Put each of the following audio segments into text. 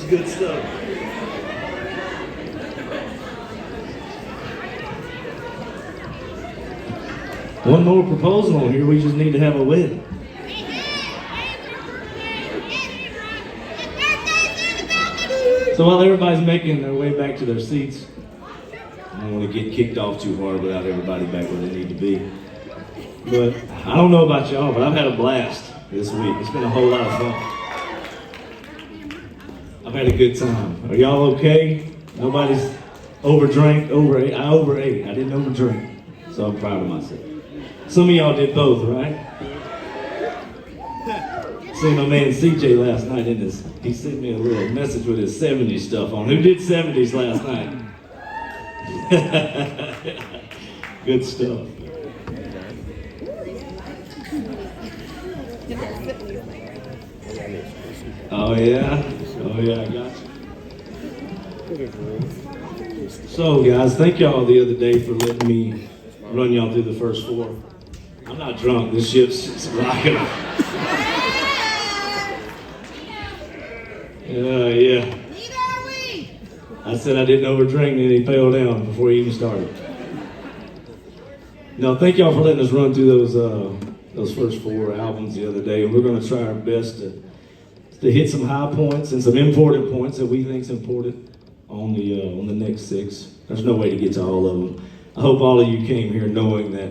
That's good stuff. One more proposal on here, we just need to have a wedding. So while everybody's making their way back to their seats, I don't want to get kicked off too hard without everybody back where they need to be. But I don't know about y'all, but I've had a blast this week. It's been a whole lot of fun. I've had a good time. Are y'all okay? Nobody's overdrank, overate. I overate. I didn't overdrink. So I'm proud of myself. Some of y'all did both, right? Seen my man CJ last night in his, he sent me a little message with his 70s stuff on. Who did 70s last night? Good stuff. Oh yeah? Oh yeah, I got you. So guys, thank y'all the other day for letting me run y'all through the first four. I'm not drunk, this ship's rocking. Yeah. Neither are we. I said I didn't overdrink and he fell down before he even started. No, thank y'all for letting us run through those first four albums the other day, and we're going to try our best to hit some high points and some important points that we think is important on the next six. There's no way to get to all of them. I hope all of you came here knowing that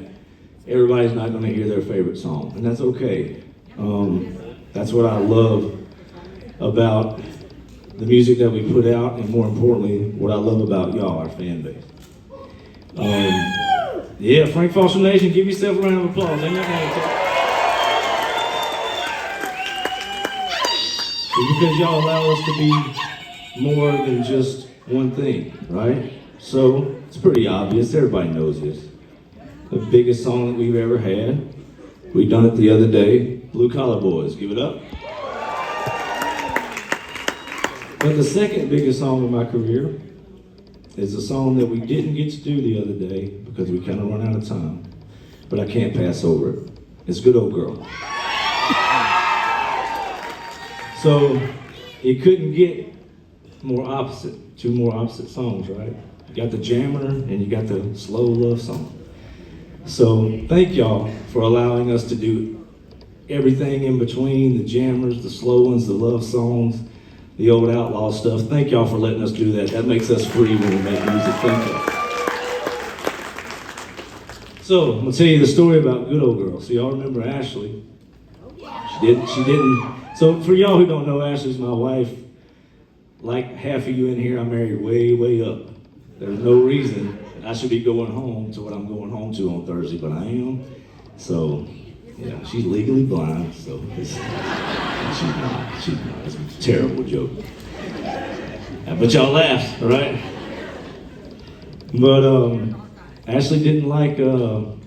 everybody's not going to hear their favorite song, and that's okay. That's what I love about the music that we put out, and more importantly, what I love about y'all, our fan base. Yeah, Frank Foster Nation, give yourself a round of applause. They're not gonna It's because y'all allow us to be more than just one thing, right? So it's pretty obvious, everybody knows this. The biggest song that we've ever had, we done it the other day, Blue Collar Boys, give it up. But the second biggest song of my career is a song that we didn't get to do the other day because we kind of run out of time, but I can't pass over it. It's Good Old Girl. So you couldn't get two more opposite songs, right? You got the jammer and you got the slow love song. So thank y'all for allowing us to do everything in between, the jammers, the slow ones, the love songs, the old outlaw stuff. Thank y'all for letting us do that. That makes us free when we make music. Thank y'all. So I'm gonna tell you the story about Good Old Girl. So y'all remember Ashley? She didn't. So for y'all who don't know, Ashley's my wife. Like half of you in here, I married way up. There's no reason I should be going home to what I'm going home to on Thursday, but I am. So yeah, she's legally blind, so she's not. It's a terrible joke. But y'all laughed, right? But Ashley didn't like, well,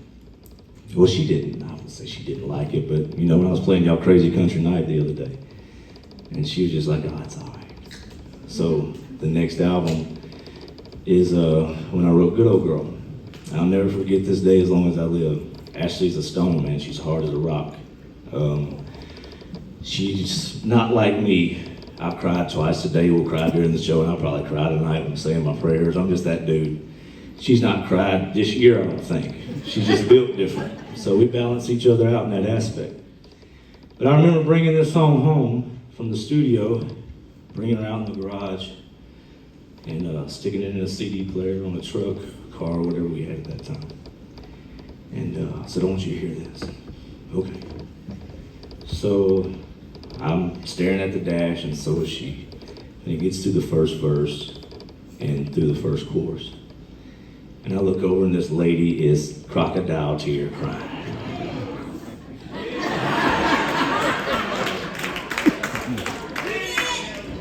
she didn't. I would say she didn't like it, but you know, when I was playing y'all Crazy Country Night the other day, and she was just like, oh, it's all right. So the next album is when I wrote Good Old Girl. I'll never forget this day as long as I live. Ashley's a stone, man. She's hard as a rock. She's not like me. I've cried twice a day. We'll cry during the show, and I'll probably cry tonight when I'm saying my prayers. I'm just that dude. She's not cried this year, I don't think. She's just built different. So we balance each other out in that aspect. But I remember bringing this song home from the studio, bringing her out in the garage, and sticking it in a CD player on a truck, car, whatever we had at that time. And I said, I want you to hear this. Okay. So I'm staring at the dash, and so is she. And it gets to the first verse and through the first chorus. And I look over, and this lady is crocodile tear crying.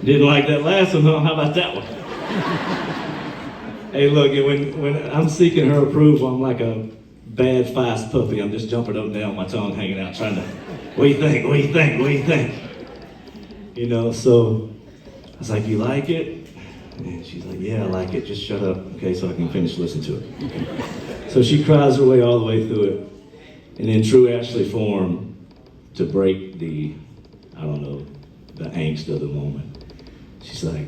Didn't like that last one, huh? How about that one? Hey, look, when I'm seeking her approval, I'm like a bad feist puppy. I'm just jumping up and down, my tongue hanging out, trying to, what do you think, what do you think, what do you think? You know, so I was like, you like it? And she's like, yeah, I like it, just shut up, okay, so I can finish listening to it. Okay. So she cries her way all the way through it. And in true Ashley form, to break the, I don't know, the angst of the moment, She's like,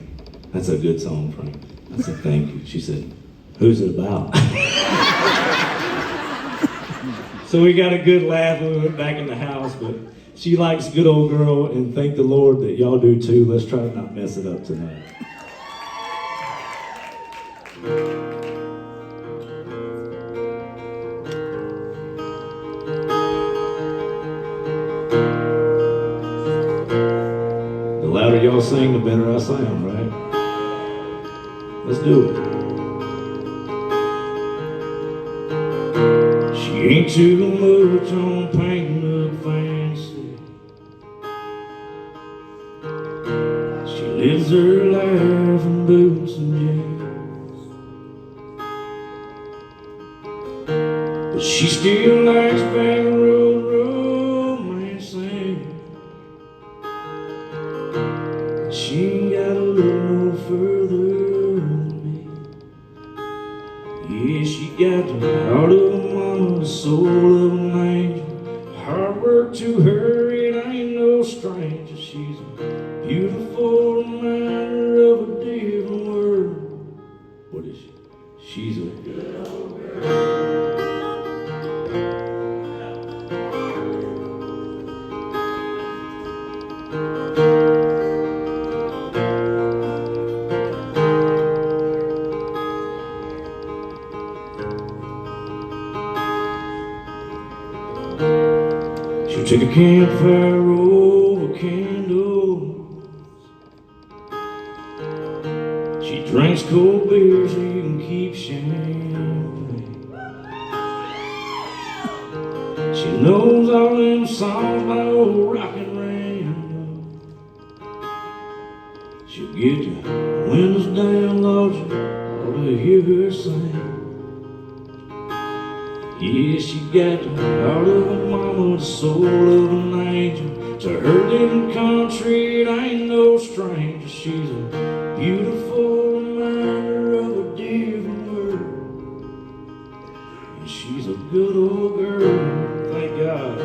"That's a good song, Frank." I said, "Thank you." She said, "Who's it about?" So we got a good laugh when we went back in the house, but she likes Good Old Girl, and thank the Lord that y'all do too. Let's try to not mess it up tonight. The louder y'all sing, the better I sound, right? Let's do it. She ain't too much on painting up fancy. She lives her life in boots and jeans, but she still likes back road romancing. She ain't got to look no further than me. Yeah, she got the heart of a mama, the soul of an angel. Hard work to her, it ain't no stranger. She's a beautiful reminder of a different world. What is she? She's a good old girl. She'll take a campfire over candles. She drinks cold beer so you can keep champagne. She knows all them songs by old Rockin' Rambo. She'll get your windows down, Lord, you ought to hear her sing. Yeah, she got the heart of a mama, the soul of an angel. To her living country, it ain't no stranger. She's a beautiful reminder of a different world. And she's a good old girl, thank God.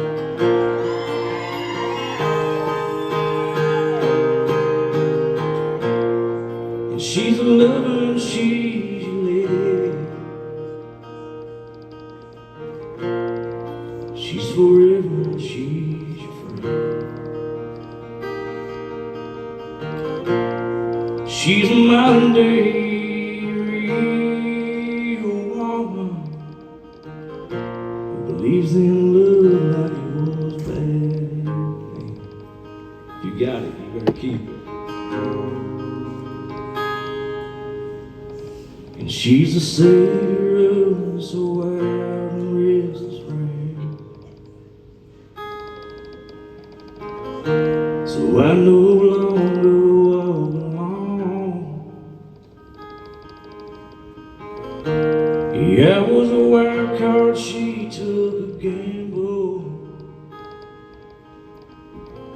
And she's a lover and she's a lady. She's forever and she's your friend. She's a modern day real woman who believes in love like it was bad. If you got it, you better keep it. And she's the savior of this wild and restless rain. So I no longer walk alone. Yeah, I was a wild card, she took a gamble.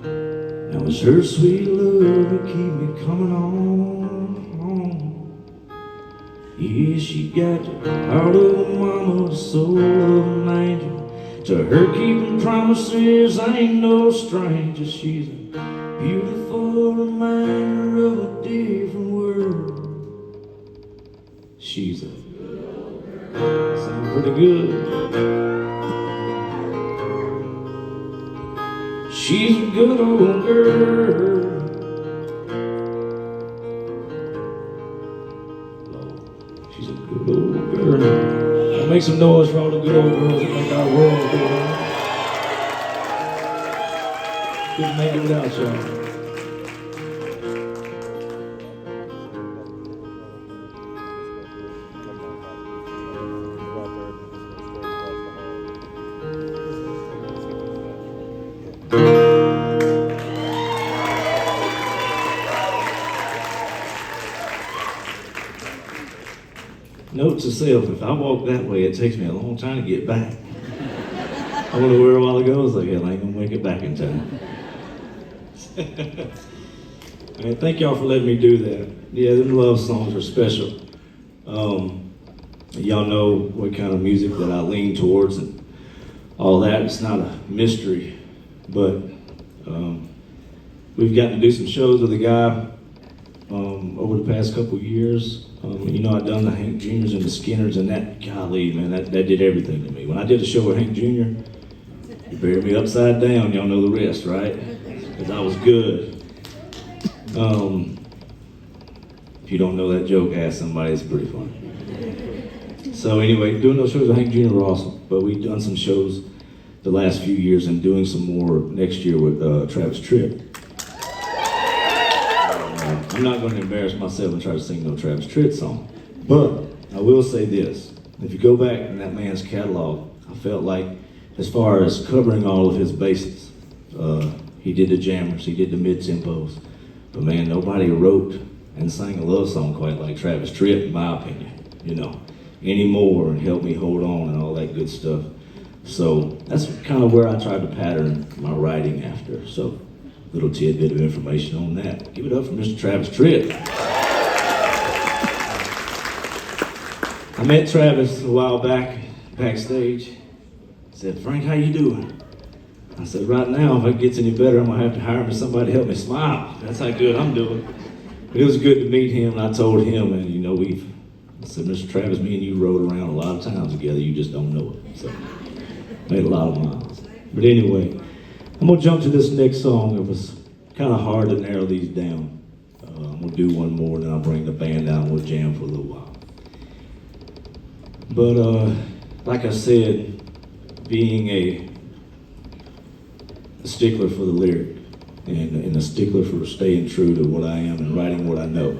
Now it's her sweet love that keep me coming on. Yeah, she got the heart of a mama, the soul of an angel. To her keeping promises, I ain't no stranger. She's a beautiful reminder of a different world. She's a sound pretty good. She's a good old girl. She's a good old girl. Make some noise for all the good old girls that make our world go on. Couldn't make it without y'all. Note to self, if I walk that way, it takes me a long time to get back. I went over there a while ago, I was like, hell, I ain't gonna make it back in time. Man, thank y'all for letting me do that. Yeah, them love songs are special. Y'all know what kind of music that I lean towards and all that. It's not a mystery, but we've gotten to do some shows with a guy over the past couple years. I done the Hank Juniors and the Skinners, and that, golly, man, that did everything to me. When I did a show with Hank Jr., he buried me upside down. Y'all know the rest, right? Because I was good. If you don't know that joke, ask somebody. It's pretty funny. So anyway, doing those shows with Hank Jr. were awesome, but we've done some shows the last few years and doing some more next year with Travis Tritt. I'm not going to embarrass myself and try to sing no Travis Tritt song, but I will say this. If you go back in that man's catalog, I felt like as far as covering all of his bases, he did the jammers, he did the mid-tempos, but man, nobody wrote and sang a love song quite like Travis Tritt, in my opinion, anymore, and Help Me Hold On and all that good stuff. So that's kind of where I tried to pattern my writing after. So little tidbit of information on that. Give it up for Mr. Travis Tritt. I met Travis a while back, backstage. He said, "Frank, how you doing?" I said, "Right now, if it gets any better, I'm gonna have to hire me somebody to help me smile. That's how good I'm doing." But it was good to meet him, and I told him, and I said, "Mr. Travis, me and you rode around a lot of times together, you just don't know it." So, made a lot of miles. But anyway, I'm gonna jump to this next song. It was kind of hard to narrow these down. I'm gonna do one more, then I'll bring the band down and we'll jam for a little while. But like I said, being a stickler for the lyric and a stickler for staying true to what I am and writing what I know.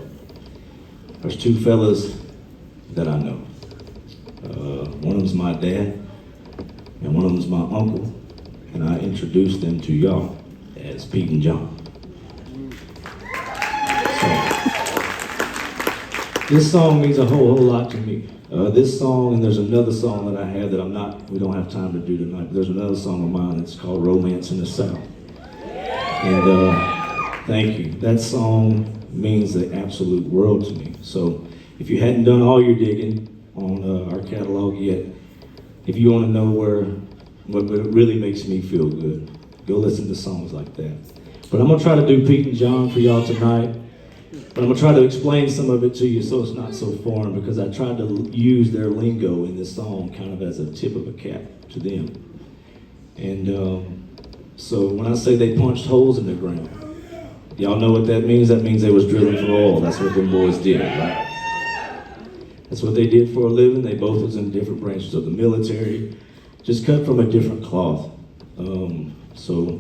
There's two fellas that I know. One of them's my dad, and one of them's my uncle, and I introduced them to y'all as Pete and John. So, this song means a whole lot to me. This song, and there's another song that I have that we don't have time to do tonight, but there's another song of mine that's called Romance in the South. And thank you. That song means the absolute world to me. So if you hadn't done all your digging on our catalog yet, if you want to know what really makes me feel good, go listen to songs like that. But I'm going to try to do Pete and John for y'all tonight. But I'm going to try to explain some of it to you so it's not so foreign, because I tried to use their lingo in this song kind of as a tip of a cap to them. And so when I say they punched holes in the ground, y'all know what that means? That means they was drilling for oil. That's what them boys did, right? That's what they did for a living. They both was in different branches of the military, just cut from a different cloth. So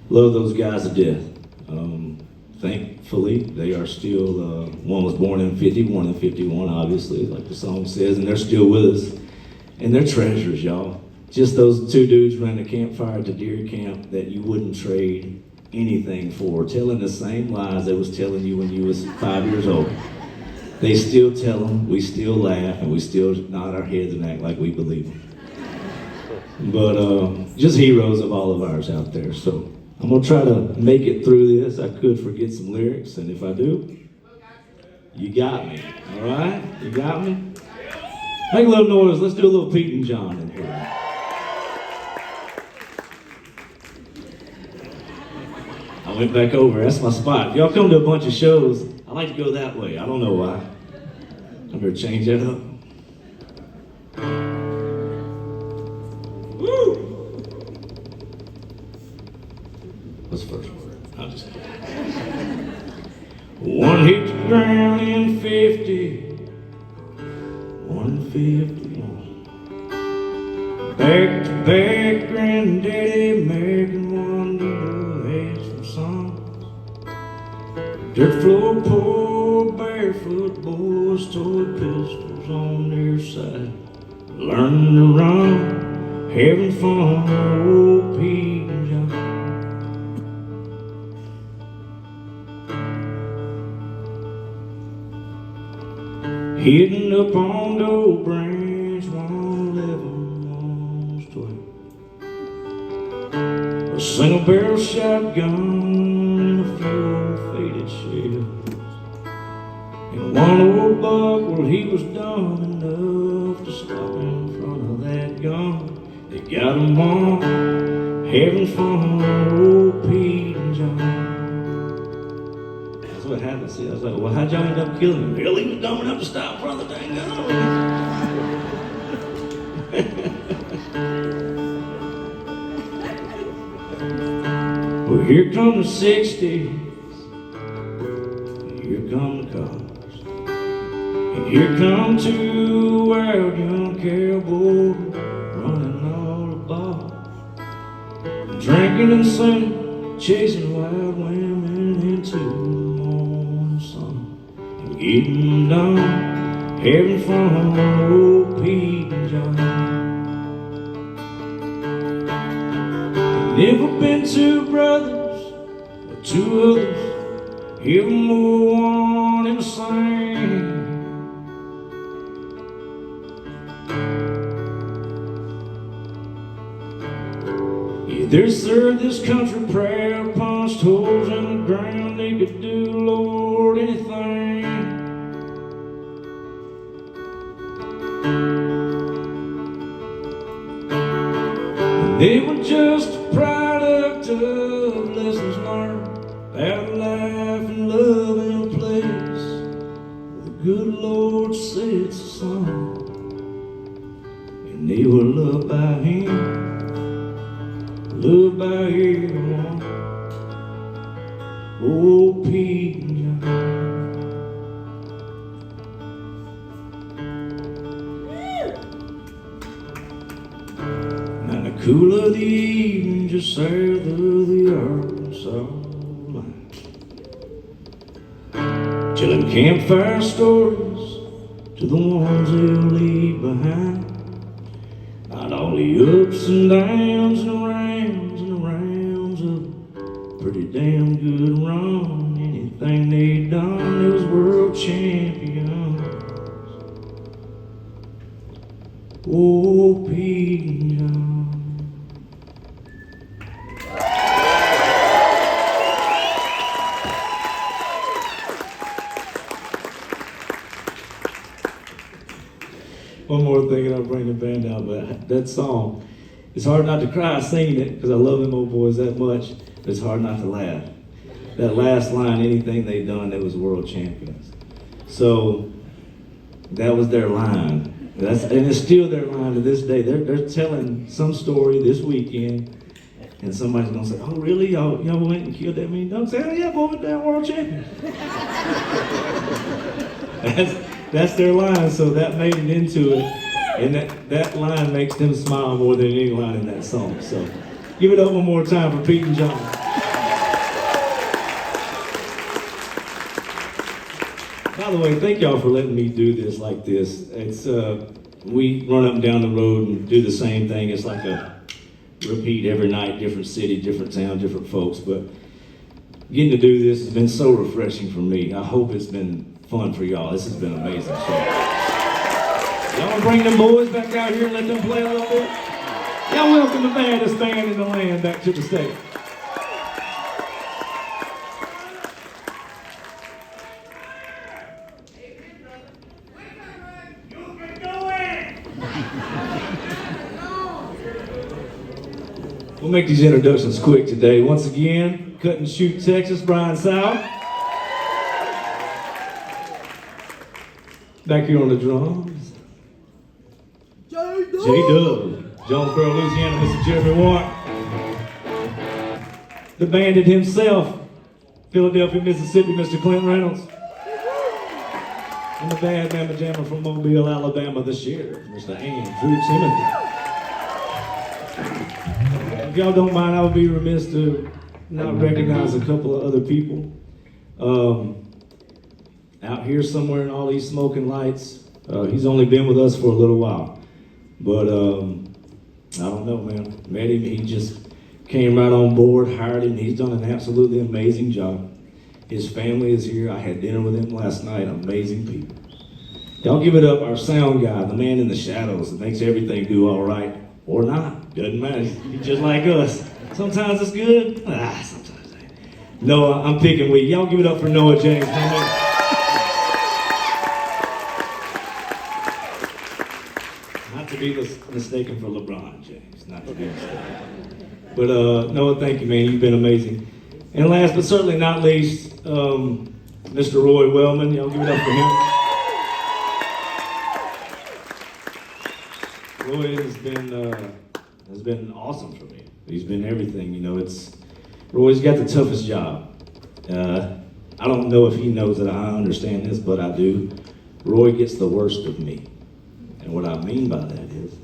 love those guys to death. Thankfully, they are still, one was born in 50, one in 51, obviously, like the song says, and they're still with us. And they're treasures, y'all. Just those two dudes running a campfire at the deer camp that you wouldn't trade anything for, telling the same lies they was telling you when you was 5 years old. They still tell them, we still laugh, and we still nod our heads and act like we believe them. But just heroes of all of ours out there. So I'm gonna try to make it through this. I could forget some lyrics, and if I do, you got me, all right? You got me? Make a little noise. Let's do a little Pete and John in here. I went back over. That's my spot. If y'all come to a bunch of shows, I like to go that way. I don't know why. I'm gonna change that up. Woo! What's the first word? I'll just kidding. One hit the ground in 50. 151. Back to back, granddaddy, American wonder, had some songs. Dirt floor, poor, barefoot boys, toy pistols on their side. Learning to run, having fun, old Pete and John. Hidden up on Doe Branch, 111, 112. A single barrel shotgun and a few old faded shells. And one old buck, well, he was dumb enough to stop in front of that gun. They got 'em all having fun, old Pete and John. That's what happened. See, I was like, well, how'd y'all end up killing him? Well, he was dumb enough to stop in front of the dang gun. Well, here come the 60s. Here come the cars. And here come two wild young cowboys running all the bars. Drinking and singing, chasing wild women into the morning sun. And getting down, having fun on old Pete and John. Never been two brothers, but two others, even more one and the same. Yeah, they served this country proud, punched holes in the ground. They could do, Lord, anything. And they were just a product of lessons learned about life and love in a place where the good Lord sets the sun. And they were loved by Him, loved by everyone. Oh, Pete and John. Now in the cool of the evening, just south of the Arkansas line, telling campfire stories to the ones they'll leave behind. Not all the ups and downs and rounds of a pretty damn good run. Anything they done, they was world champions. Oh, Pete and John. One more thing and I'll bring the band out, but that song, it's hard not to cry singing it because I love them old boys that much, but it's hard not to laugh. That last line, anything they done, they was world champions. So that was their line. And it's still their line to this day. They're telling some story this weekend, and somebody's gonna say, oh really, y'all went and killed that many dogs? Hell yeah, boy, we're damn world champions. That's their line, so that made it into it. And that line makes them smile more than any line in that song. So give it up one more time for Pete and John. By the way, thank y'all for letting me do this like this. It's we run up and down the road and do the same thing. It's like a repeat every night, different city, different town, different folks. But getting to do this has been so refreshing for me. I hope it's been fun for y'all. This has been amazing. So, y'all wanna bring them boys back out here and let them play a little bit? Y'all welcome the baddest band in the land back to the stage. We'll make these introductions quick today. Once again, Cut and Shoot Texas, Brian South. Back here on the drums, J-Dub. Jonesboro, Louisiana, Mr. Jeremy Watt. The bandit himself, Philadelphia, Mississippi, Mr. Clint Reynolds. And the bad mamma jammer from Mobile, Alabama, the sheriff, Mr. Andrew Timothy. If y'all don't mind, I would be remiss to not recognize a couple of other people. Out here somewhere in all these smoking lights, he's only been with us for a little while. But I don't know, man. Met him, he just came right on board, hired him. He's done an absolutely amazing job. His family is here. I had dinner with him last night. Amazing people. Y'all give it up, our sound guy, the man in the shadows that makes everything do all right. Or not, doesn't matter. He's just like us. Sometimes it's good, sometimes it ain't. Noah, I'm picking weed. Y'all give it up for Noah James. Not to be mistaken for LeBron James, not to be mistaken. But Noah, thank you, man. You've been amazing. And last but certainly not least, Mr. Roy Wellman. Y'all give it up for him. Roy has been awesome for me. He's been everything. You know, Roy's got the toughest job. I don't know if he knows that I understand this, but I do. Roy gets the worst of me. And what I mean by that is,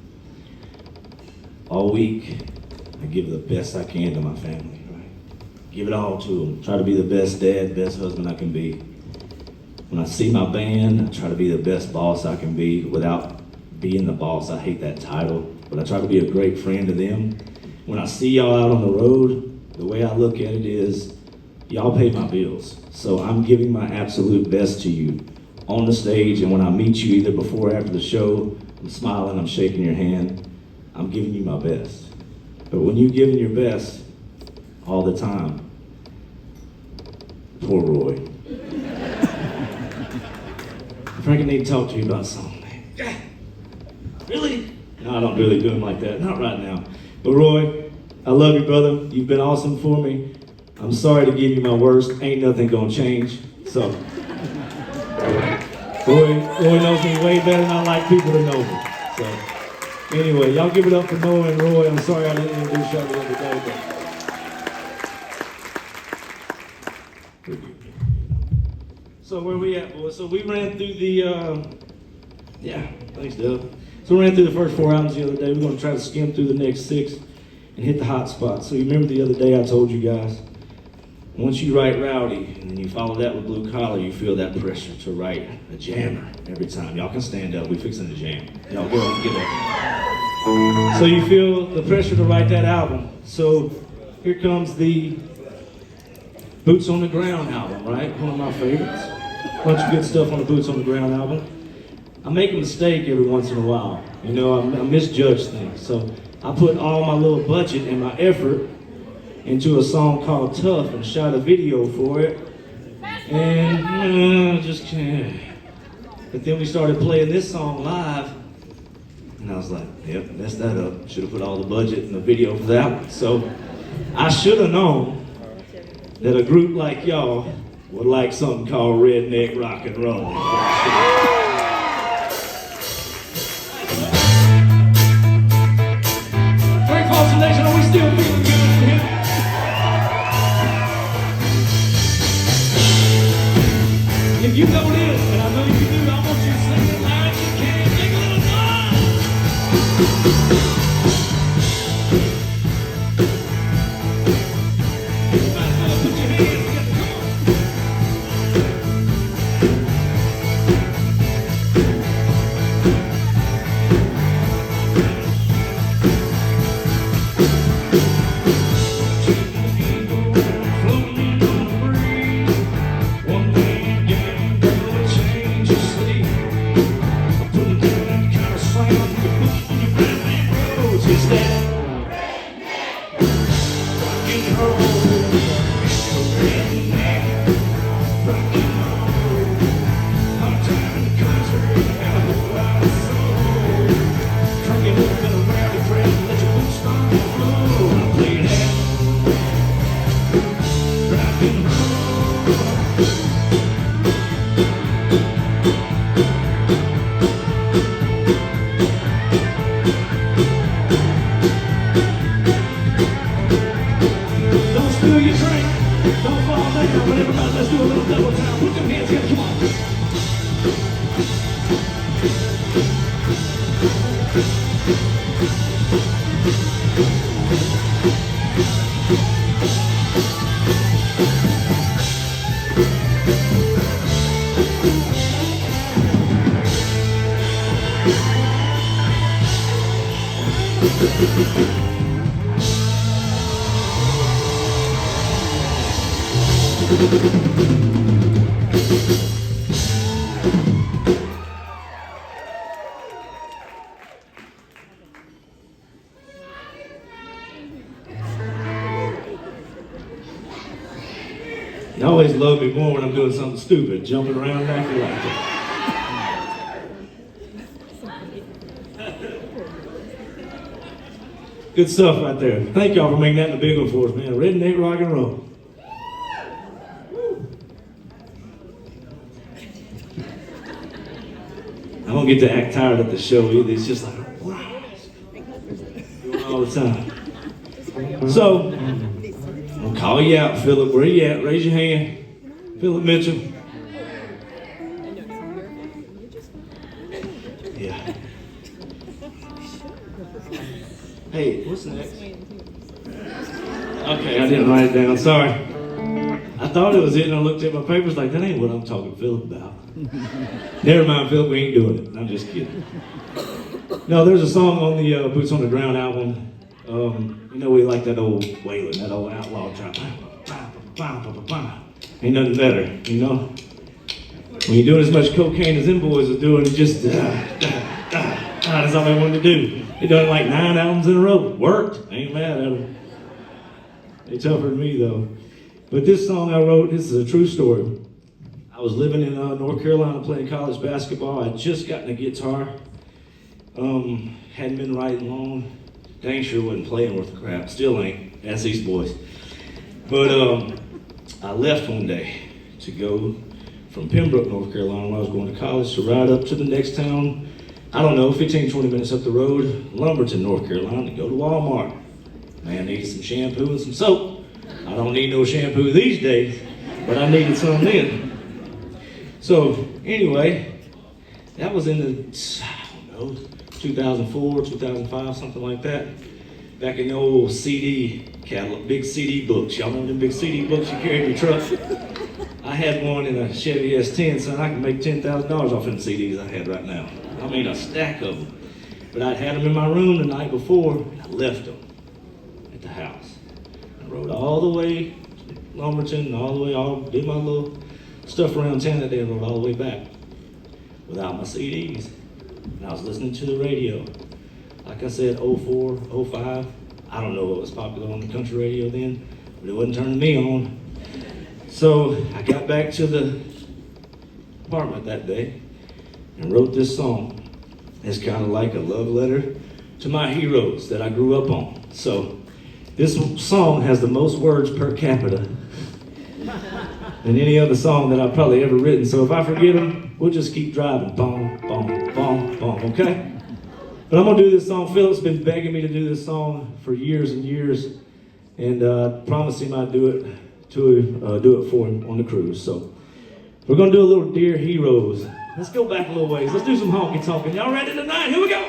all week, I give the best I can to my family, right? Give it all to them. Try to be the best dad, best husband I can be. When I see my band, I try to be the best boss I can be without being the boss. I hate that title, but I try to be a great friend to them. When I see y'all out on the road, the way I look at it is, y'all pay my bills. So I'm giving my absolute best to you on the stage, and when I meet you either before or after the show, I'm smiling, I'm shaking your hand, I'm giving you my best. But when you're giving your best all the time, poor Roy. Frank, I need to talk to you about something. Really? No, I don't really do him like that, not right now. But Roy, I love you, brother. You've been awesome for me. I'm sorry to give you my worst. Ain't nothing gonna change. So, Roy knows me way better than I like people to know me. So, anyway, y'all give it up for Noah and Roy. I'm sorry I didn't introduce y'all the other day, but so where we at, boys? So we ran through thanks, Doug. So we ran through the first 4 albums the other day. We're gonna try to skim through the next 6 and hit the hot spots. So you remember the other day I told you guys, once you write Rowdy and then you follow that with Blue Collar, you feel that pressure to write a jammer every time. Y'all can stand up, we fixing the jam. Y'all go and get up. So you feel the pressure to write that album. So here comes the Boots on the Ground album, right? One of my favorites. Bunch of good stuff on the Boots on the Ground album. I make a mistake every once in a while. You know, I misjudge things. So I put all my little budget and my effort into a song called Tough and shot a video for it. And just can't. But then we started playing this song live. And I was like, yep, messed that up. Should have put all the budget in the video for that one. So I should have known that a group like y'all would like something called Redneck Rock and Roll. Frank Paulson Nation, are we still feeling good in here? If you know this, and I know you do, I want you to sing it loud as you can. Make a little noise! Everybody, put your hands together, come on! You always love me more when I'm doing something stupid, jumping around and acting like that. Good stuff right there. Thank y'all for making that in the big one for us, man. Redneck Rock and Roll. don't get to act tired at the show either. It's just like, wow, going all the time. So, I'll call you out, Philip. Where you at? Raise your hand. Philip Mitchell. Yeah. Hey, what's next? Okay, I didn't write it down. Sorry. I thought it was it, and I looked at my papers like, that ain't what I'm talking to Philip about. Never mind, Philip, we ain't doing it. I'm just kidding. No, there's a song on the Boots on the Ground album. You know, we like that old Waylon, that old outlaw trap. Ain't nothing better, you know? When you're doing as much cocaine as them boys are doing, it's just, that's all they wanted to do. They done like 9 albums in a row. Worked. I ain't mad at them. They tougher than me, though. But this song I wrote, this is a true story. I was living in North Carolina playing college basketball. I'd just gotten a guitar. Hadn't been writing long. Dang sure wasn't playing worth a crap. Still ain't. That's these boys. But I left one day to go from Pembroke, North Carolina, when I was going to college, to ride up to the next town, I don't know, 15, 20 minutes up the road, Lumberton, North Carolina, to go to Walmart. Man, needed some shampoo and some soap. I don't need no shampoo these days, but I needed some then. So, anyway, that was in the, I don't know, 2004, 2005, something like that. Back in the old CD catalog, big CD books. Y'all remember them big CD books you carry in your truck? I had one in a Chevy S10, so I can make $10,000 off them CDs I had right now. I mean, a stack of them. But I'd had them in my room the night before, and I left them at the house. I rode all the way to Lumberton, did my little stuff around town that day, and rode all the way back without my CDs. And I was listening to the radio. Like I said, 04, 05, I don't know what was popular on the country radio then, but it wasn't turning me on. So I got back to the apartment that day and wrote this song. It's kind of like a love letter to my heroes that I grew up on. So this song has the most words per capita than any other song that I've probably ever written. So if I forget them, we'll just keep driving. Boom, boom, boom, boom, okay? But I'm gonna do this song. Philip's been begging me to do this song for years and years, and promised him I'd do it for him on the cruise. So we're gonna do a little Dear Heroes. Let's go back a little ways. Let's do some honky tonkin'. Y'all ready tonight? Here we go.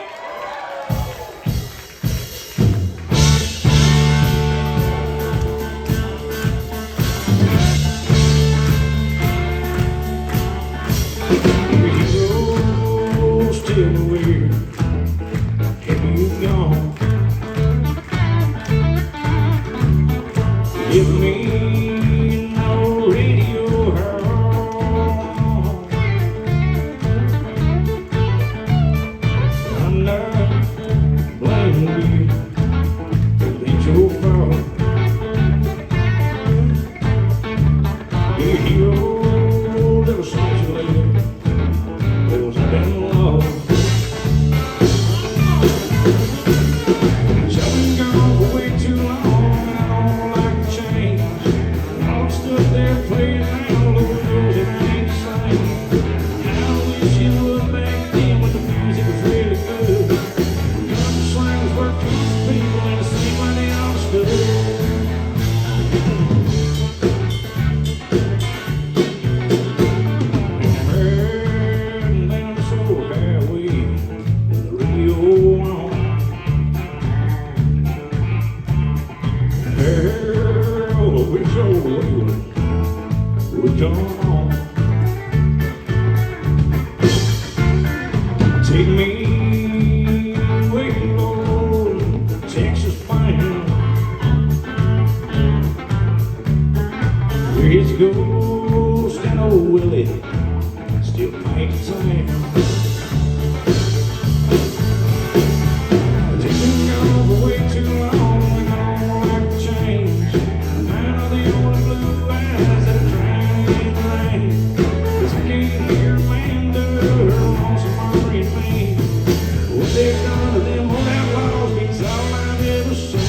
Heroes, tell me where have you gone? Give me no radio home. I'm not blaming you, it ain't your fault. You're a hero, little snitch lady, was been lost. I've been gone for way too long, and I don't like to change. I'm stood there playing around, Lord knows it ain't the same. I wish you would back then when the music was really good. Country slang was worth to people, and it seemed like they understood. And then so have we, with the radio on. Hell, we so we come on. Take me way low, Texas fine. Where his ghost and old Willie still make time. Take me gone for way too long, and I don't like to change. Man of the only blue eyes that drown in the rain. 'Cause I can't hear Amanda on some marine pain. What they've done to them old outlaws beats all I've ever seen.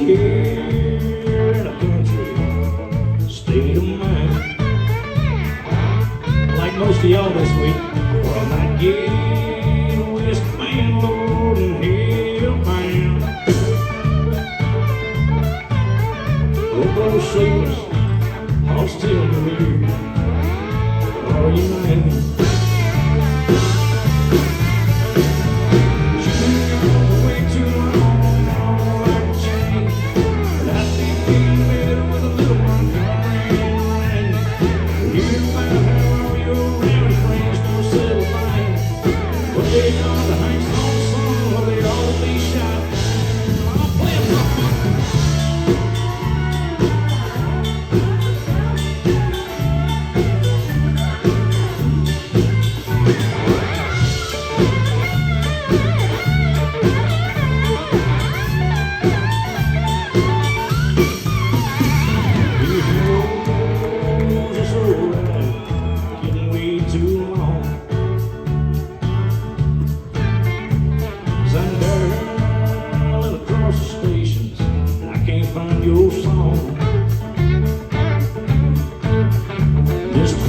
here in a country state of mind. Like most of y'all this week, or I might get westbound, Lord, and hellbound. Oh, those sailors, all still here. Are you mad?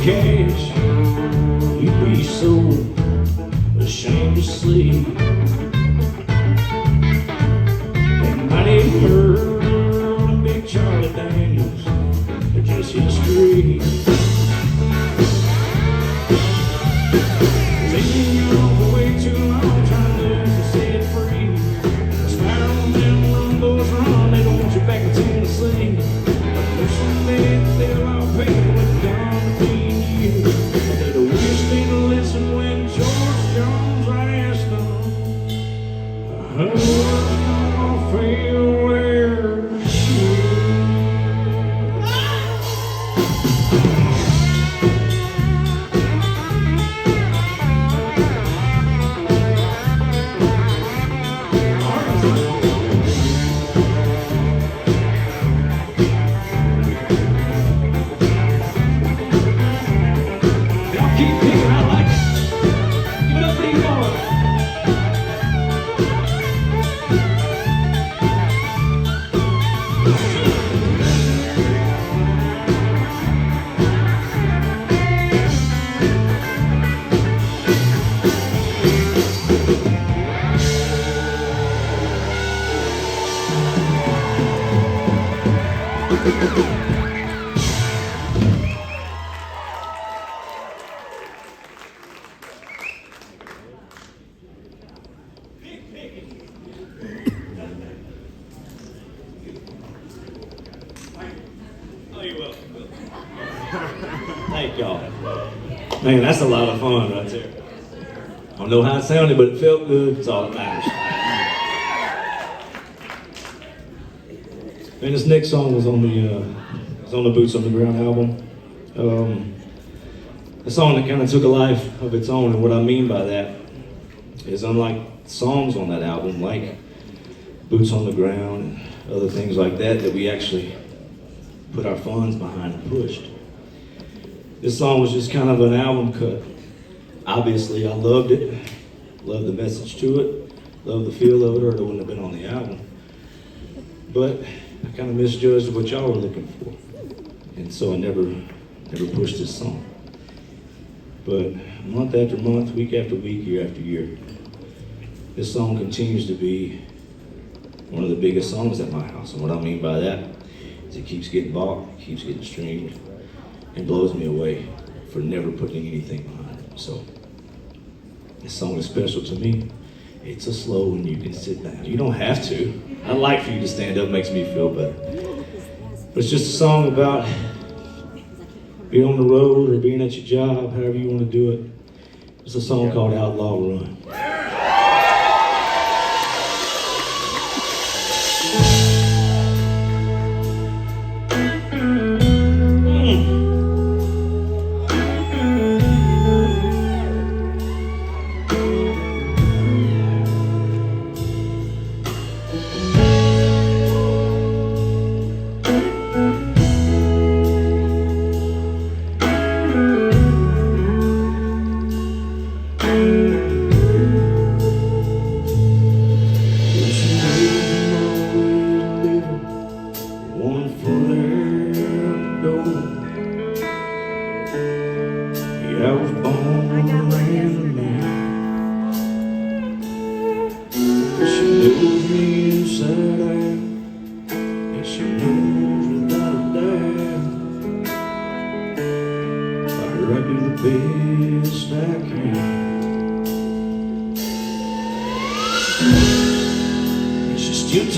Cash, you'd be so ashamed to sleep. And Mighty Earl and Big Charlie Daniels are just history. Taking you on for way too long, trying to set free. Spiral them run, those run, they don't want you back in Tennessee. But there's someday they'll all pay with God. Listen when George Jones asked them, who's gonna feel their shoes? Y'all keep picking, I like it. Oh, you're welcome. Thank y'all. Man, that's a lot of fun right there. I don't know how it sounded, but it felt good. That's all that matters. Man, this next song was on the Boots on the Ground album. A song that kind of took a life of its own, and what I mean by that is, unlike songs on that album, like Boots on the Ground and other things like that, that we actually put our funds behind and pushed. This song was just kind of an album cut. Obviously, I loved it, loved the message to it, loved the feel of it, or it wouldn't have been on the album. But I kind of misjudged what y'all were looking for, and so I never pushed this song. But month after month, week after week, year after year, this song continues to be one of the biggest songs at my house. And what I mean by that is it keeps getting bought, it keeps getting streamed, and blows me away for never putting anything behind it. So this song is special to me. It's a slow and you can sit down. You don't have to. I'd like for you to stand up, makes me feel better. But it's just a song about being on the road or being at your job, however you want to do it. It's a song called Outlaw Run.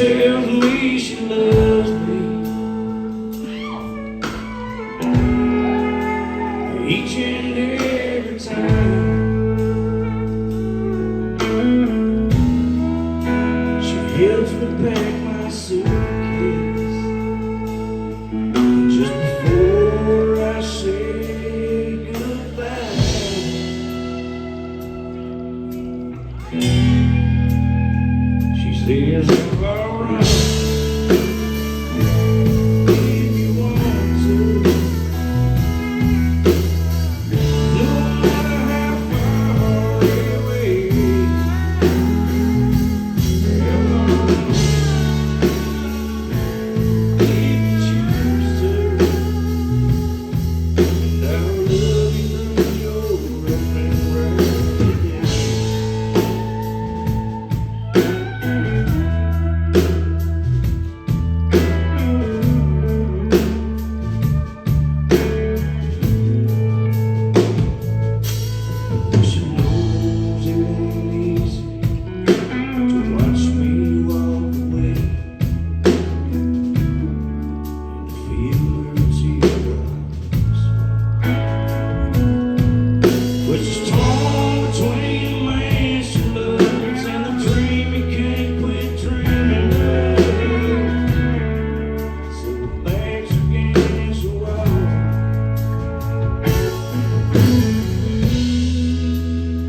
tells me she loves me each and every time. She helps me pack my suitcase just before I say goodbye. She says, "You're all right if you want to, no matter how far away. You're all right if you choose to, and I'll love you through your rough and rugged days." She knows it ain't easy to watch me walk away and feel her teardrops fall. But she's torn between the man she loves and the dream he can't quit dreaming of. So her back's against the wall,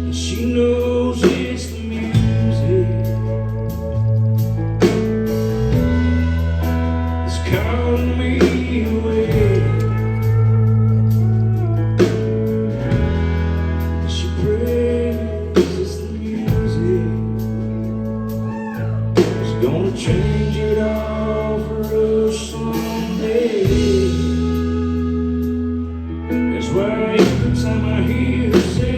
and she knows it's the music that's calling me away. And she prays it's the music that's gonna change it all for us someday. That's why every time I hear her say,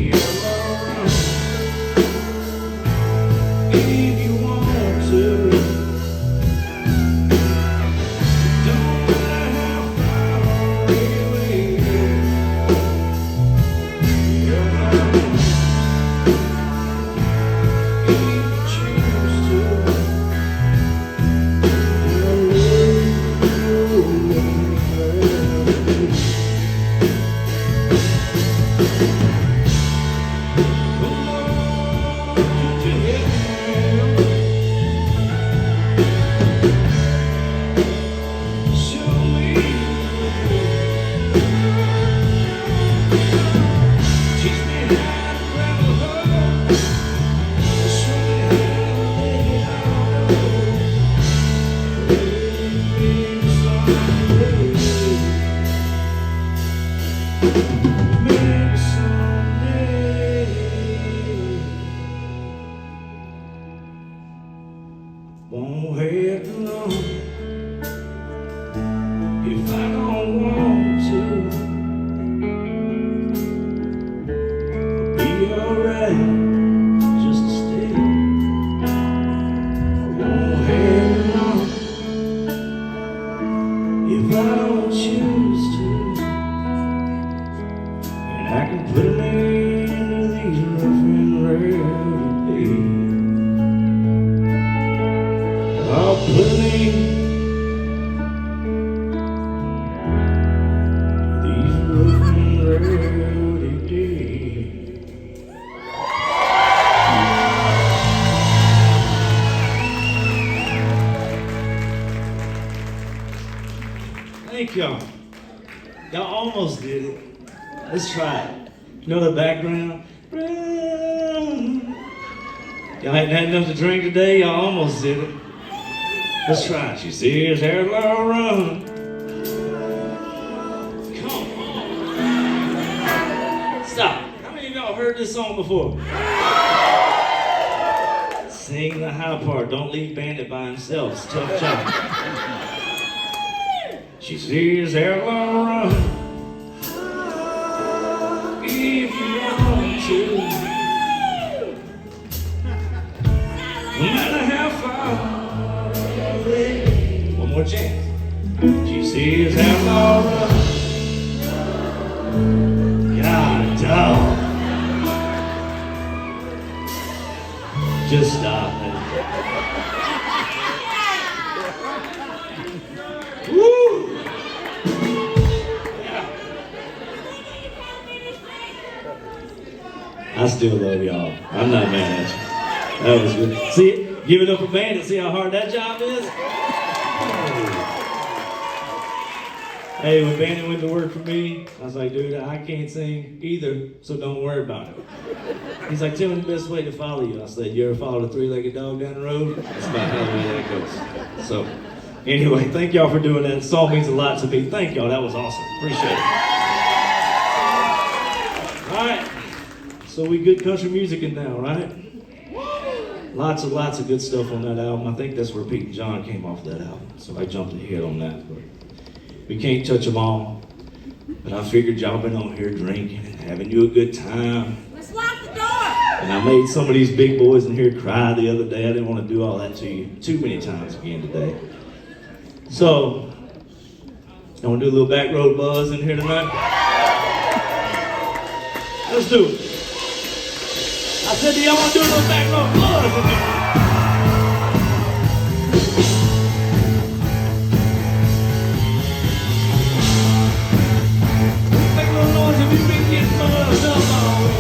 "You're all right if you want to, don't matter how far away. You're all right if you choose to, and I'll love you forever." Come on, could you help me out? Show me the way. Teach me how to grab a hold. Show me how to let it all go. Maybe someday, maybe someday. Won't have long if I don't want to. I'll be alright just to stay. I won't have long if I don't choose to, and I can put an end to these rough and rowdy days. I'll put an end to these rough and rowdy days. Thank y'all. Y'all almost did it. Let's try it. You know the background? Y'all hadn't had enough to drink today? Y'all almost did it. Let's try it. She sees her law run. Come on. Stop. How many of y'all heard this song before? Sing the high part. Don't leave Bandit by himself. It's a tough job. She sees her law run. If you want to, no matter how far away. One more chance. She sees how Laura got a dog. Just stop it. I still love y'all. I'm not mad at you. That was good. See, give it up for Bandit. See how hard that job is? Hey, when Bandit went to work for me, I was like, dude, I can't sing either, so don't worry about it. He's like, tell me the best way to follow you. I said, you ever followed a three-legged dog down the road? That's about how the way that goes. So, anyway, thank y'all for doing that. The song means a lot to me. Thank y'all. That was awesome. Appreciate it. All right. So we good country music in now, right? Lots of good stuff on that album. I think that's where Pete and John came off that album. So I jumped ahead on that. But we can't touch them all. But I figured y'all been on here drinking and having you a good time. Let's lock the door. And I made some of these big boys in here cry the other day. I didn't want to do all that to you too many times again today. So, I want to do a little back road buzz in here tonight. Let's do it. I said, do y'all want to do a little back road buzz in here? Make a little noise if you've been getting buzzed up all over.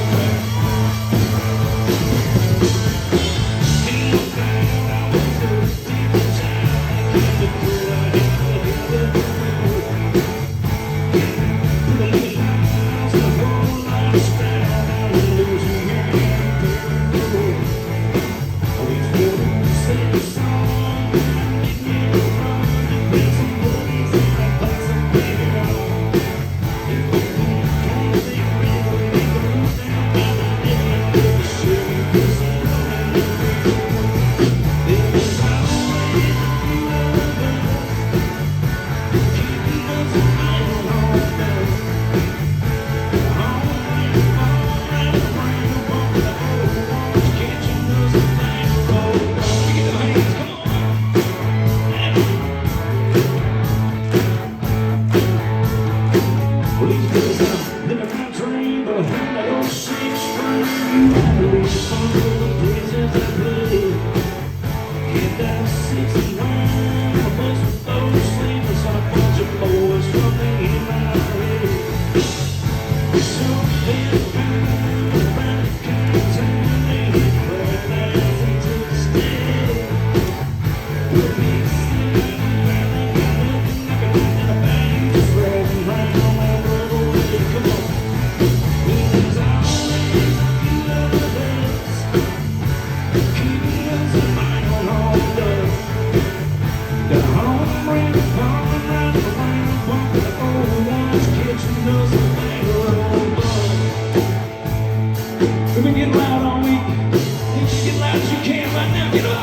We've been getting loud all week. You can get loud as you can right now. Get up.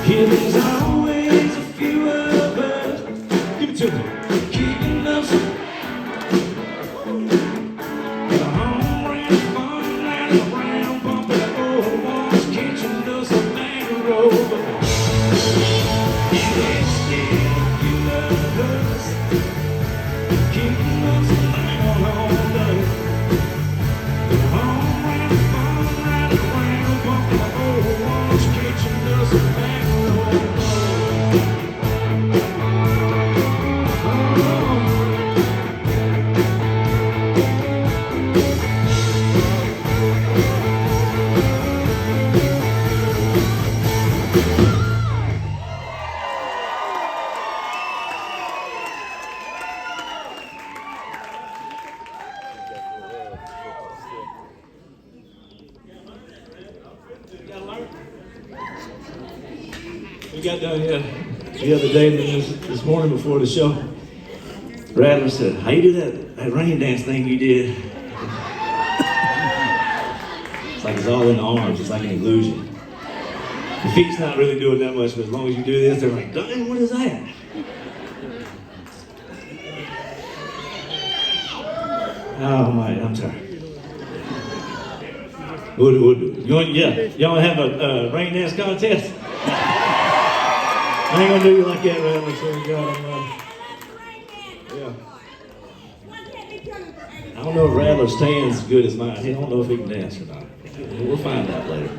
There's always a few of us. Give it to me. Kicking us. The home ran fun and around, bumping the old walls, catching us a back road. There's still a few of us. Kicking us around all day. The home ran fun and around, bumping the old walls, catching us a back road. We got down here the other day, this morning before the show. Rattler said, "How you do that rain dance thing you did?" It's like it's all in the arms. It's like an illusion. The feet's not really doing that much, but as long as you do this, they're like, "Dang, what is that?" Oh my, I'm tired. We'll do it. Y'all have a rain dance contest? I ain't gonna do you like that, Rattler. So yeah. I don't know if Rattler's tan's as good as mine. I don't know if he can dance or not. We'll find out later.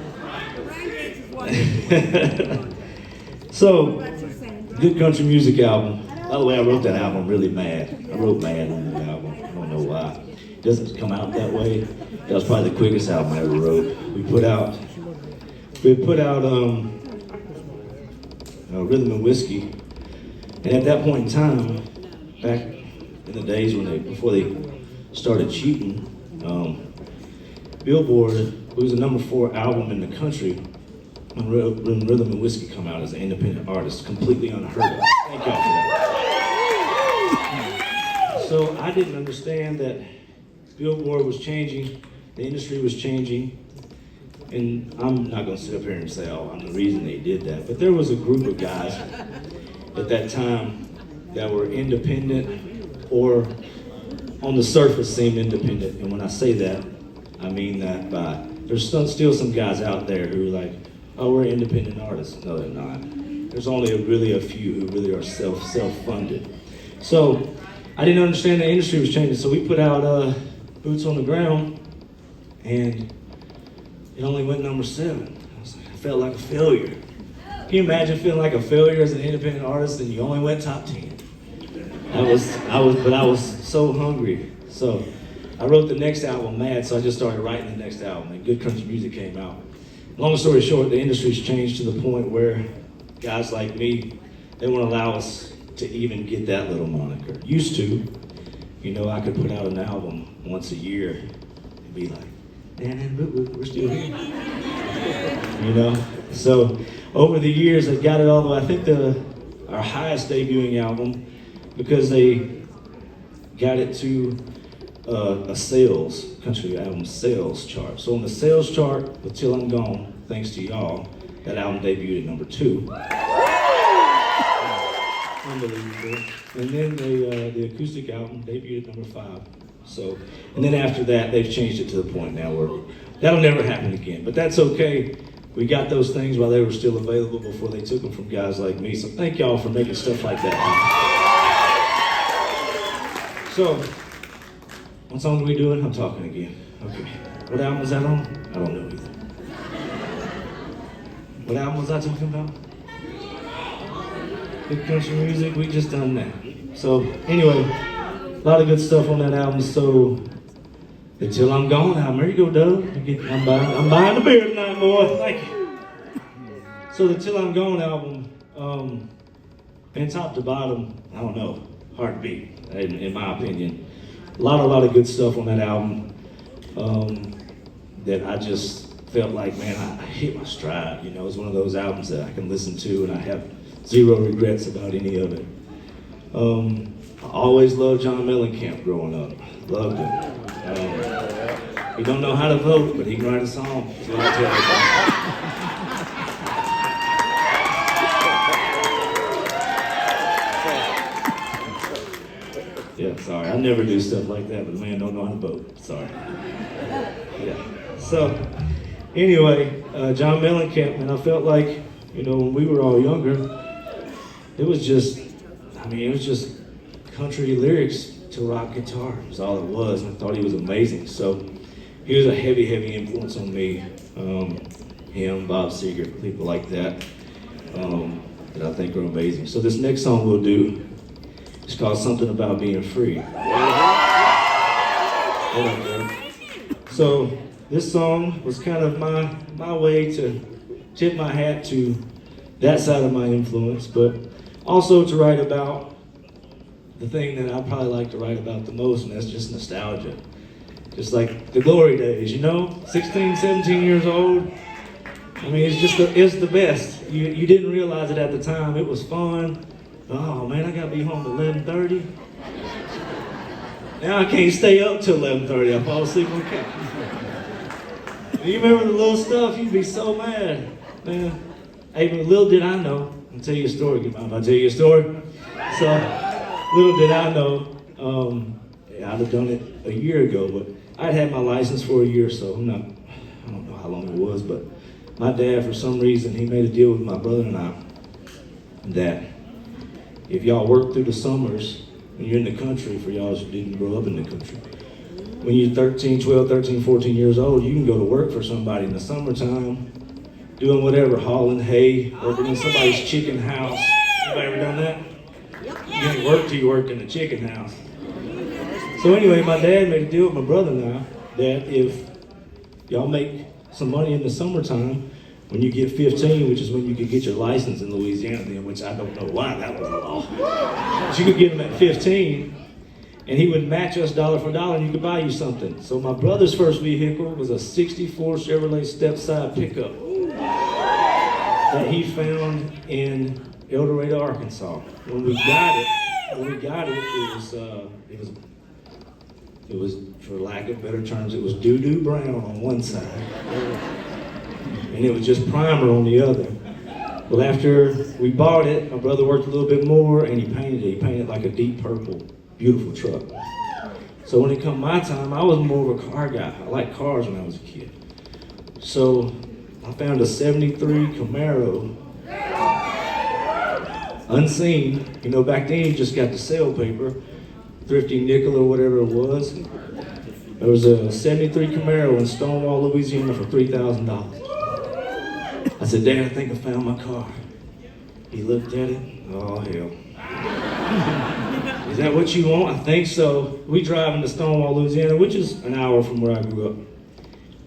So, good country music album. By the way, I wrote that album really mad. I wrote mad on the album. I don't know why. It doesn't come out that way. That was probably the quickest album I ever wrote. We put out Rhythm and Whiskey. And at that point in time, back in the days before they started cheating, Billboard, it was the #4 album in the country when Rhythm and Whiskey come out as an independent artist, completely unheard of. Thank y'all for that. So I didn't understand that Billboard was changing, the industry was changing, and I'm not gonna sit up here and say, oh, I'm the reason they did that, but there was a group of guys at that time that were independent or on the surface seemed independent, and when I say that, I mean that there's still some guys out there who are like, oh, we're independent artists. No, they're not. There's only really a few who really are self-funded. So I didn't understand the industry was changing, so we put out Boots on the Ground, and it only went #7. I felt like a failure. Can you imagine feeling like a failure as an independent artist and you only went top 10? I was so hungry. So I wrote the next album, Mad, so I just started writing the next album, and Good Country Music came out. Long story short, the industry's changed to the point where guys like me, they won't allow us to even get that little moniker. Used to, I could put out an album once a year and be like, and we're still here. So over the years, I got it all the way. I think our highest debuting album, because they got it to a country album sales chart. So on the sales chart with Till I'm Gone, thanks to y'all, that album debuted at #2. Unbelievable. And then the acoustic album debuted at #5. So, and then after that, they've changed it to the point now where that'll never happen again. But that's okay. We got those things while they were still available before they took them from guys like me. So thank y'all for making stuff like that happen. So, what song are we doing? I'm talking again. Okay. What album was that on? I don't know either. What album was I talking about? Good country music, we just done that. So anyway, a lot of good stuff on that album. So Until I'm Gone album, there you go, Doug. I'm buying the beer tonight, boy. Thank you. So the Till I'm Gone album, and top to bottom, I don't know, hard to beat, in my opinion. A lot of good stuff on that album that I just felt like, man, I hit my stride. It's one of those albums that I can listen to and I have zero regrets about any of it. I always loved John Mellencamp growing up. Loved him. He don't know how to vote, but he can write a song. That's what I tell you. Yeah, sorry. I never do stuff like that, but the man don't know how to vote. Sorry. Yeah. So, anyway, John Mellencamp, and I felt like, when we were all younger, it was just country lyrics to rock guitar. That's all it was. And I thought he was amazing. So he was a heavy, heavy influence on me. Him, Bob Seger, people like that I think are amazing. So this next song we'll do is called Something About Being Free. So this song was kind of my way to tip my hat to that side of my influence, but also to write about the thing that I probably like to write about the most, and that's just nostalgia. Just like the glory days, 16, 17 years old. I mean, it's the best. You didn't realize it at the time. It was fun. Oh man, I gotta be home at 11:30. Now I can't stay up till 11:30. I fall asleep on the couch. You remember the little stuff? You'd be so mad, man. Hey, but little did I know. I'll tell you a story. If I tell you a story? So, little did I know, I'd have done it a year ago, but I'd had my license for a year, so I don't know how long it was, but my dad, for some reason, he made a deal with my brother and I that if y'all work through the summers when you're in the country, for y'all who didn't grow up in the country, when you're 13, 14 years old, you can go to work for somebody in the summertime, doing whatever, hauling hay, working in somebody's chicken house. Anybody ever done that? You ain't work till you work in the chicken house. So anyway, my dad made a deal with my brother and I that if y'all make some money in the summertime, when you get 15, which is when you could get your license in Louisiana then, which I don't know why that was the law, but you could get them at 15, and he would match us dollar for dollar and you could buy you something. So my brother's first vehicle was a 64 Chevrolet step-side pickup that he found in El Dorado, Arkansas. When we got it, it was, for lack of better terms, it was doo-doo brown on one side, and it was just primer on the other. Well, after we bought it, my brother worked a little bit more, and he painted it. He painted it like a deep purple, beautiful truck. So when it come my time, I was more of a car guy. I liked cars when I was a kid. So I found a 73 Camaro, unseen. You know, back then you just got the sale paper, thrifty nickel or whatever it was. There was a 73 Camaro in Stonewall, Louisiana for $3,000. I said, Dad, I think I found my car. He looked at it, oh hell. Is that what you want? I think so. We drive into Stonewall, Louisiana, which is an hour from where I grew up.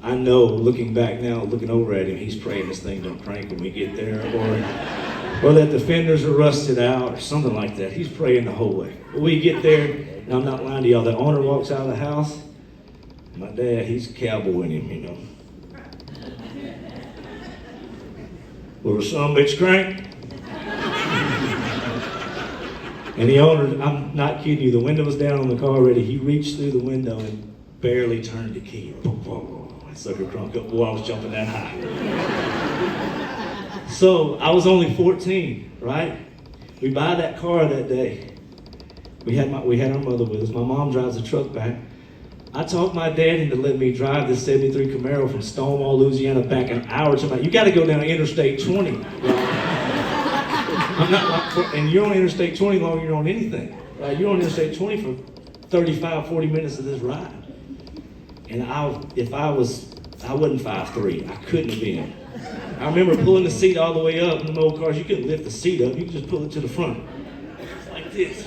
I know, looking back now, looking over at him, he's praying this thing don't crank when we get there, or that the fenders are rusted out, or something like that. He's praying the whole way. When we get there, and I'm not lying to y'all, the owner walks out of the house. My dad, he's cowboying him, you know. Will the son bitch crank? And the owner, I'm not kidding you, the window was down on the car already. He reached through the window and barely turned the key. Boom, boom, boom. That sucker crunk up. Boy, I was jumping that high. So I was only 14, right? We buy that car that day. We had our mother with us. My mom drives the truck back. I talked my dad into letting me drive this 73 Camaro from Stonewall, Louisiana back an hour to my, you gotta go down Interstate 20. I'm not like, and you're on Interstate 20 longer than you're on anything, right? You're on Interstate 20 for 35, 40 minutes of this ride. And I wasn't 5'3", I couldn't have been. I remember pulling the seat all the way up in the old cars. You couldn't lift the seat up, you could just pull it to the front. Like this.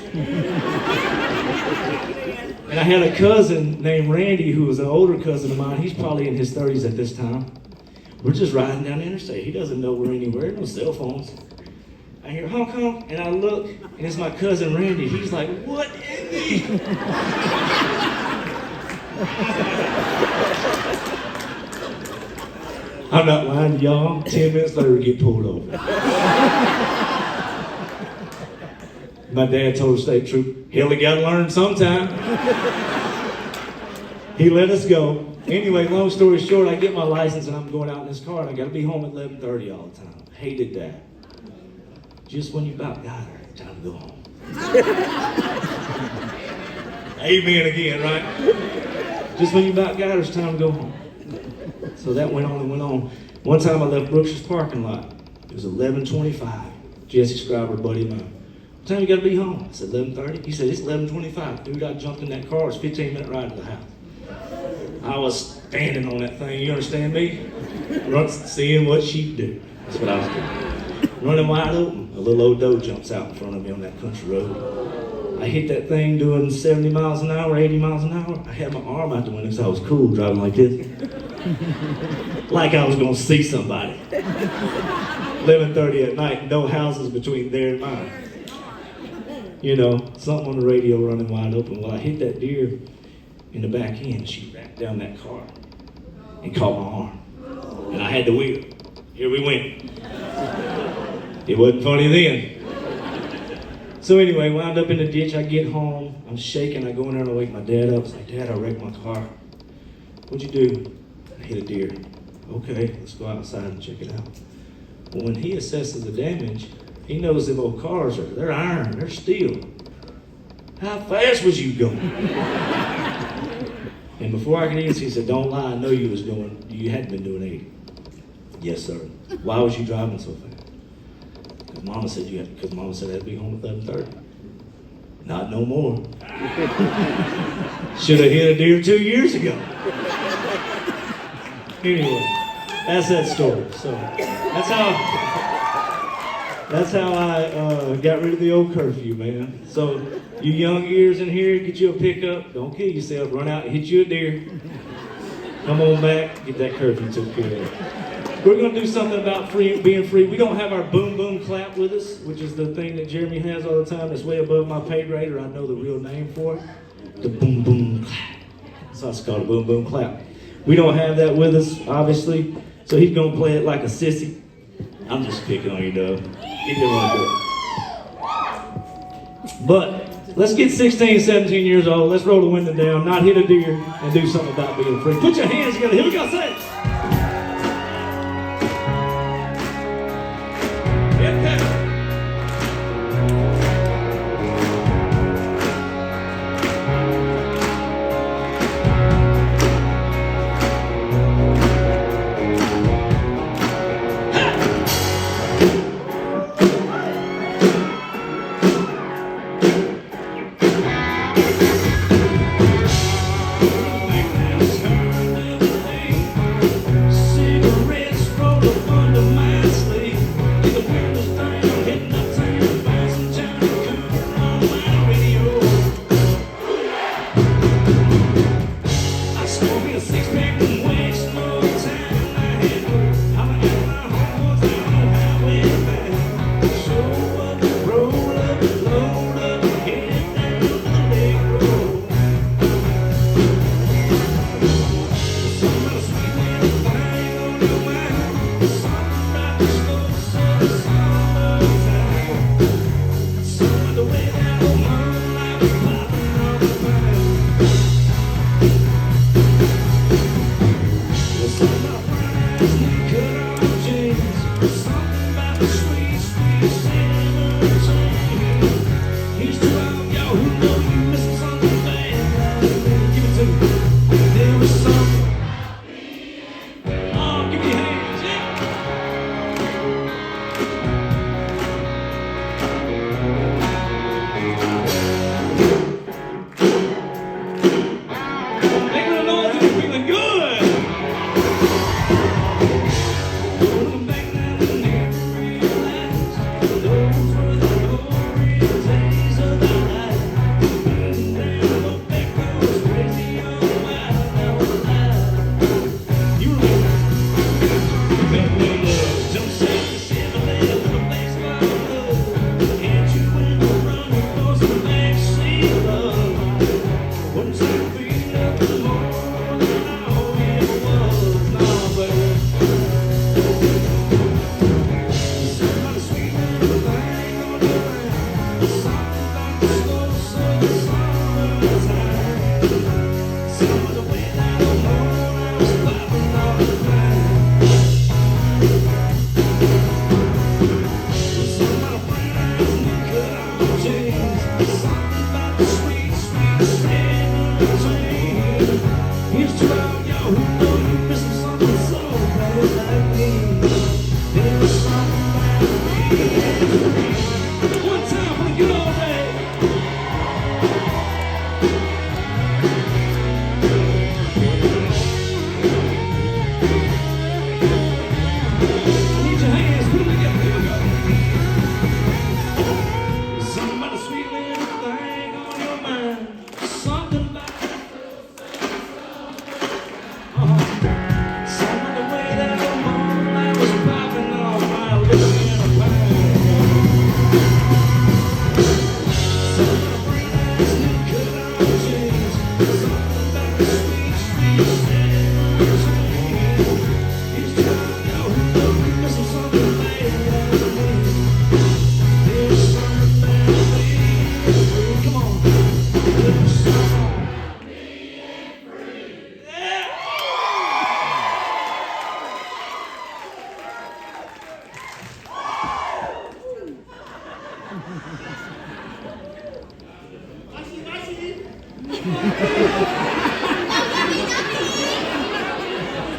And I had a cousin named Randy who was an older cousin of mine. He's probably in his 30s at this time. We're just riding down the interstate. He doesn't know we're anywhere, no cell phones. I hear honk honk, and I look, and it's my cousin Randy. He's like, what in the? I'm not lying to y'all. 10 minutes later, we get pulled over. My dad told the state trooper, hell, he gotta learn sometime. He let us go. Anyway, long story short, I get my license and I'm going out in this car and I gotta be home at 11:30 all the time. Hated that. Just when you about got her, time to go home. Amen again, right? Just when you about got her, it's time to go home. So that went on and went on. One time I left Brooks's parking lot. It was 11:25. Jesse Scriber, buddy of mine. What time you gotta be home? I said 11:30. He said, it's 11:25. Dude, I jumped in that car. It's a 15-minute ride to the house. I was standing on that thing, you understand me? Seeing what she'd do. That's what I was doing. Running wide open. A little old doe jumps out in front of me on that country road. I hit that thing doing 70 miles an hour, 80 miles an hour. I had my arm out the window because I was cool driving like this. Like I was gonna see somebody. 11:30 at night, no houses between there and mine. You know, something on the radio running wide open. Well, I hit that deer in the back end. She wrapped down that car and caught my arm. And I had the wheel. Here we went. It wasn't funny then. So anyway, wound up in the ditch. I get home. I'm shaking. I go in there and I wake my dad up. It's like, Dad, I wrecked my car. What'd you do? I hit a deer. Okay, let's go outside and check it out. But when he assesses the damage, he knows them old cars they're iron, they're steel. How fast was you going? And before I could answer, he said, don't lie, I know you hadn't been doing 80. Yes, sir. Why was you driving so fast? Because Mama said I had to be home at 11:30. Not no more. Should have hit a deer 2 years ago. Anyway, that's that story. So that's how I got rid of the old curfew, man. So you young ears in here, get you a pickup. Don't kill yourself. Run out and hit you a deer. Come on back, get that curfew took care of. We're going to do something about being free. We don't have our boom boom clap with us, which is the thing that Jeremy has all the time. That's way above my pay grade, or I know the real name for it. The boom boom clap. That's why it's called a boom boom clap. We don't have that with us, obviously. So he's going to play it like a sissy. I'm just picking on you, Doug. He didn't want to do it. But let's get 16, 17 years old. Let's roll the window down, not hit a deer, and do something about being free. Put your hands together. Here we go. Say it.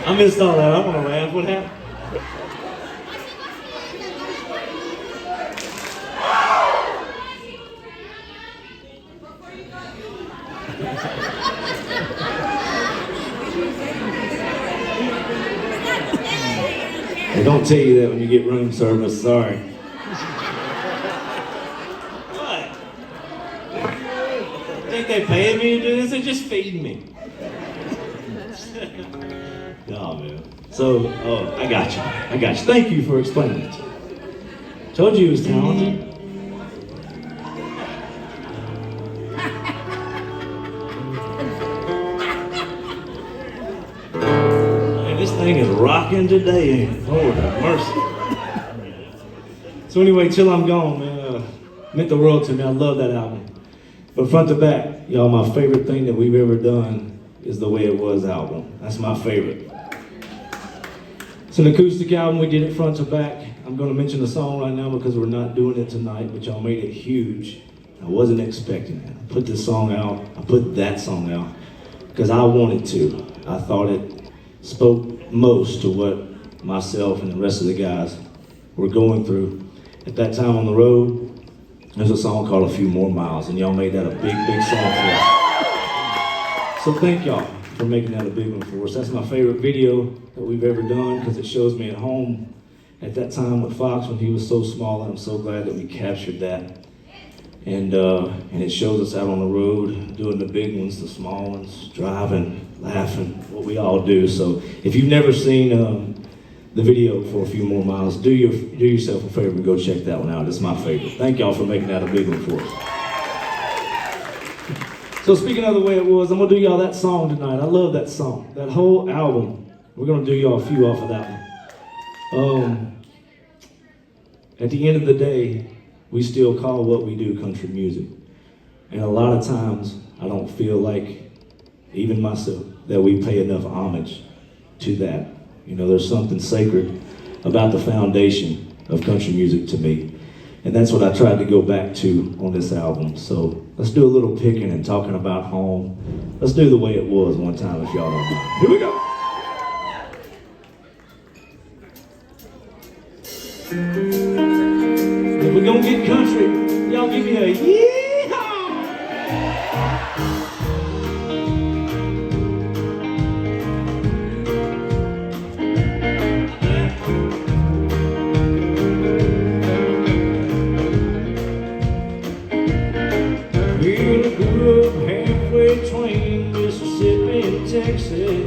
I missed all that. I want to laugh. What happened? They don't tell you that when you get room service. Sorry. What? Think they paying me to do this? They're just feeding me. Oh, man. So, I got you. I got you. Thank you for explaining it. Told you he was talented. Man, this thing is rocking today, ain't it? Lord have mercy. So anyway, Till I'm Gone, man, meant the world to me. I love that album. But front to back, y'all, my favorite thing that we've ever done is the Way It Was album. That's my favorite. It's an acoustic album. We did it front to back. I'm going to mention the song right now because we're not doing it tonight, but y'all made it huge. I wasn't expecting it. I put this song out. I put that song out because I wanted to. I thought it spoke most to what myself and the rest of the guys were going through. At that time on the road, there's a song called A Few More Miles, and y'all made that a big, big song for us. So thank y'all for making that a big one for us. That's my favorite video that we've ever done because it shows me at home at that time with Fox when he was so small, and I'm so glad that we captured that. And it shows us out on the road doing the big ones, the small ones, driving, laughing, what we all do. So if you've never seen the video for A Few More Miles, do yourself a favor and go check that one out. It's my favorite. Thank y'all for making that a big one for us. So speaking of The Way It Was, I'm gonna do y'all that song tonight. I love that song, that whole album. We're gonna do y'all a few off of that one. At the end of the day, we still call what we do country music. And a lot of times, I don't feel like, even myself, that we pay enough homage to that. You know, there's something sacred about the foundation of country music to me. And that's what I tried to go back to on this album. So let's do a little picking and talking about home. Let's do The Way It Was one time if y'all don't mind. Here we go. If we're gonna get country, y'all give me a yee-haw! We grew up halfway between Mississippi and Texas.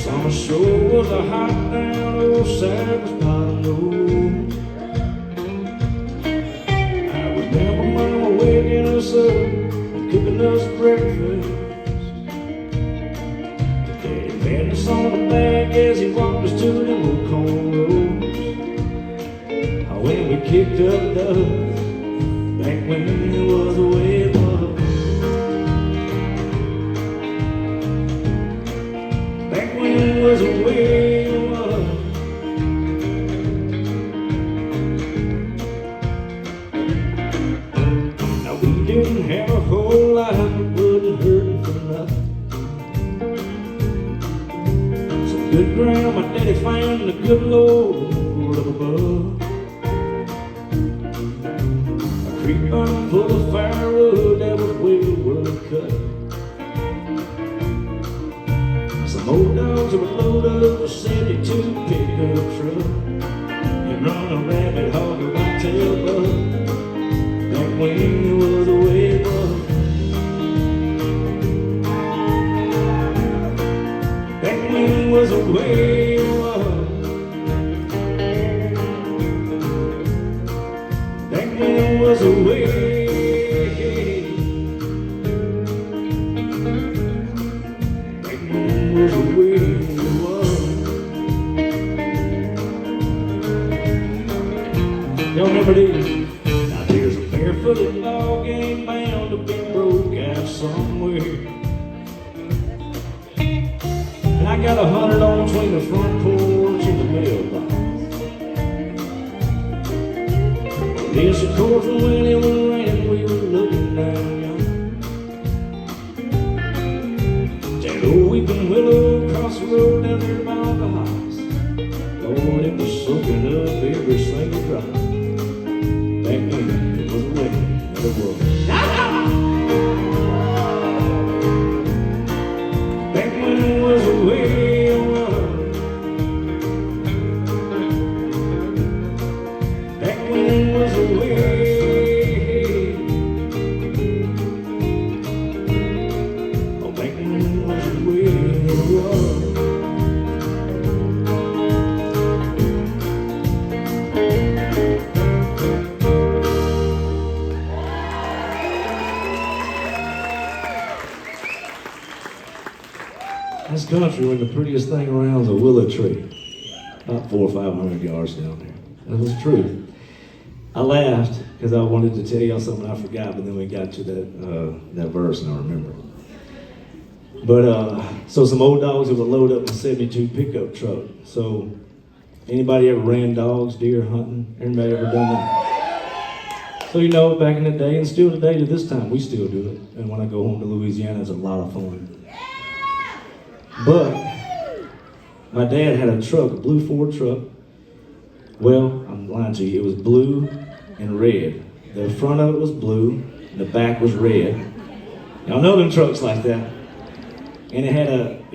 Summer sure was a hot down old Cypress Bottom Road. I remember Mama waking us up and cooking us breakfast. Daddy patting us on the back as he walked us to them old cornrows. When we kicked up dust, back when it was the way it was. Back when it was the way it was. Now we didn't have a whole lot, but wasn't hurting for nothing. Some good ground my daddy found in the good Lord up above. A creek bottom full of firewood that was well worth cutting. Some old dogs that would load up a 72 pickup truck and run a rabbit hog or whitetail buck. Back when it was the way it was. Back when it was the way it was. Back when it was the way. Back when it was the way it was. Y'all remember these? Now there's a barefooted ball game bound to be broke out somewhere. And I got 100 on between the front porch and the mailbox. Yes, of course, when it was raining, we were looking down yonder. That old weeping willow across the road down there by the house. Lord, it was soaking up every single drop. Back then, it was a way that it was. Back when it was a way it was. Back when it was a way. Oh, back when it was a way it was. This country, when the prettiest thing around is a willow tree, about 400 or 500 yards down there. That was true. I laughed because I wanted to tell y'all something I forgot, but then we got to that verse and I remembered. But so some old dogs that would load up in a 72 pickup truck. So anybody ever ran dogs, deer hunting? Anybody ever done that? So you know, back in the day, and still today to this time, we still do it. And when I go home to Louisiana, it's a lot of fun. But my dad had a truck, a blue Ford truck. Well, I'm lying to you, it was blue and red. The front of it was blue, and the back was red. Y'all know them trucks like that. And it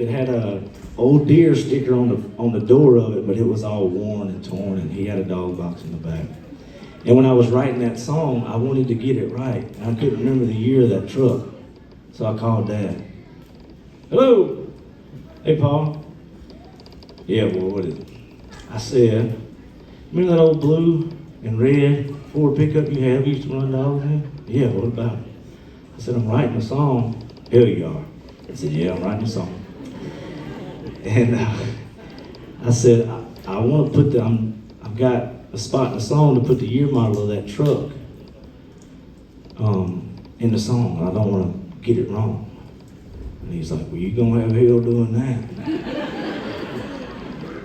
had a old deer sticker on the door of it, but it was all worn and torn, and he had a dog box in the back. And when I was writing that song, I wanted to get it right. I couldn't remember the year of that truck. So I called Dad. Hello? Hey, Paul. Yeah, well, what is it? I said, remember that old blue and red Ford pickup you had we used to run dogs in? Yeah, what about it? I said, I'm writing a song. Hell, you are. I said, yeah, I'm writing a song. And I said, I want to put I've got a spot in the song to put the year model of that truck in the song. I don't want to get it wrong. And he's like, well, you gonna have hell doing that?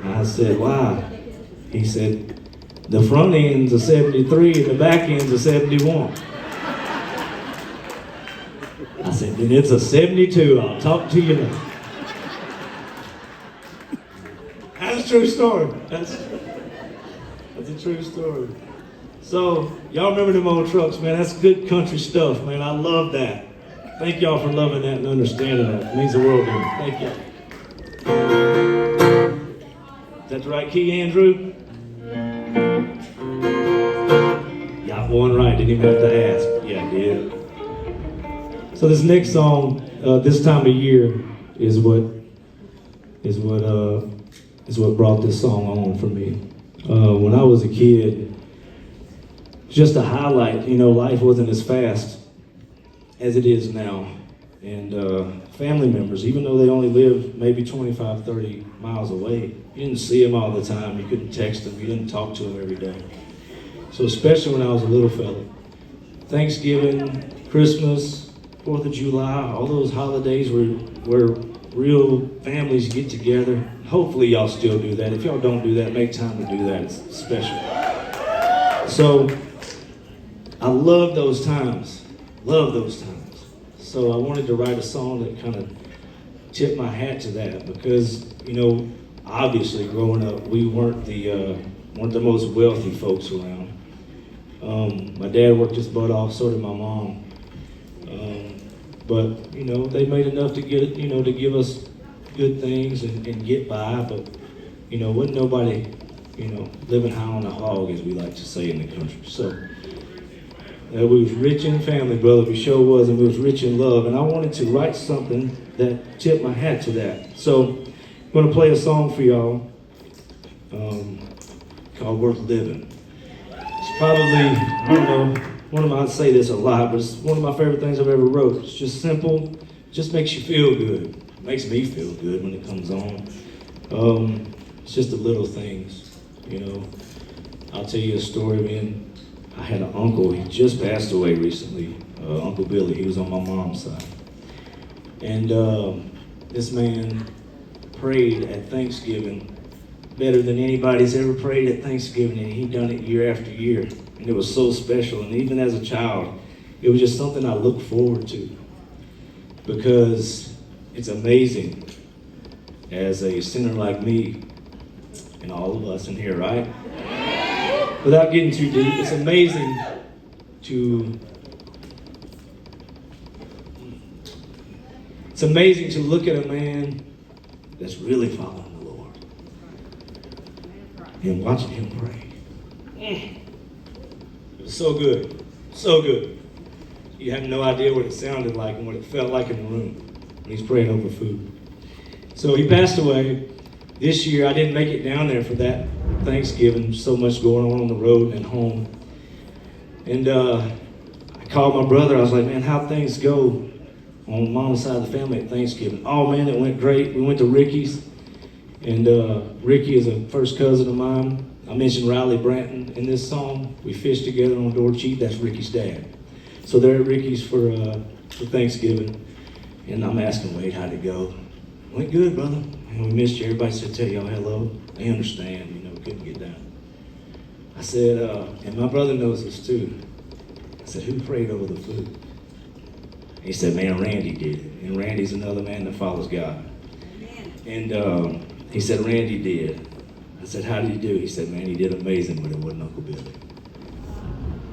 I said, why? He said, the front end's a 73 and the back end's a 71. I said, then it's a 72. I'll talk to you later. That's a true story. That's a true story. So, y'all remember them old trucks, man? That's good country stuff, man. I love that. Thank y'all for loving that and understanding that. It means the world to me. Thank you. Is that the right key, Andrew? Got one right. Didn't even have to ask. Yeah, I did. So this next song, this time of year, is what brought this song on for me. When I was a kid, just a highlight. You know, life wasn't as fast as it is now. And family members, even though they only lived maybe 25, 30 miles away, you didn't see them all the time, you couldn't text them, you didn't talk to them every day. So especially when I was a little fella, Thanksgiving, Christmas, 4th of July, all those holidays where real families get together. Hopefully y'all still do that. If y'all don't do that, make time to do that, it's special. So I love those times. Love those times. So I wanted to write a song that kind of tipped my hat to that because, you know, obviously growing up, we weren't the most wealthy folks around. My dad worked his butt off, so did my mom. But, you know, they made enough to get, you know, to give us good things and get by, but, you know, wasn't nobody, you know, living high on the hog, as we like to say in the country. So we was rich in family, brother, we sure was, and we was rich in love. And I wanted to write something that tipped my hat to that. So I'm gonna play a song for y'all called Worth Living. It's probably, I don't know, I say this a lot, but it's one of my favorite things I've ever wrote. It's just simple, just makes you feel good. It makes me feel good when it comes on. It's just the little things, you know. I'll tell you a story, man. I had an uncle, he just passed away recently, Uncle Billy. He was on my mom's side. And this man prayed at Thanksgiving better than anybody's ever prayed at Thanksgiving, and he done it year after year. And it was so special. And even as a child, it was just something I looked forward to, because it's amazing as a sinner like me, and all of us in here, right? Without getting too deep, it's amazing to look at a man that's really following the Lord and watching him pray. It was so good, so good. You have no idea what it sounded like and what it felt like in the room when he's praying over food. So he passed away. This year, I didn't make it down there for that Thanksgiving. So much going on the road and home. And I called my brother. I was like, man, how'd things go on Mom's side of the family at Thanksgiving? Oh, man, it went great. We went to Ricky's. And Ricky is a first cousin of mine. I mentioned Riley Branton in this song. We fished together on Dorchie. That's Ricky's dad. So they're at Ricky's for Thanksgiving. And I'm asking Wade how'd it go. Went good, brother. And we missed you. Everybody said, tell y'all hello. They understand, we couldn't get down. I said, and my brother knows this too. I said, who prayed over the food? And he said, man, Randy did it. And Randy's another man that follows God. And he said, Randy did. I said, how did he do? He said, man, he did amazing, but it wasn't Uncle Billy.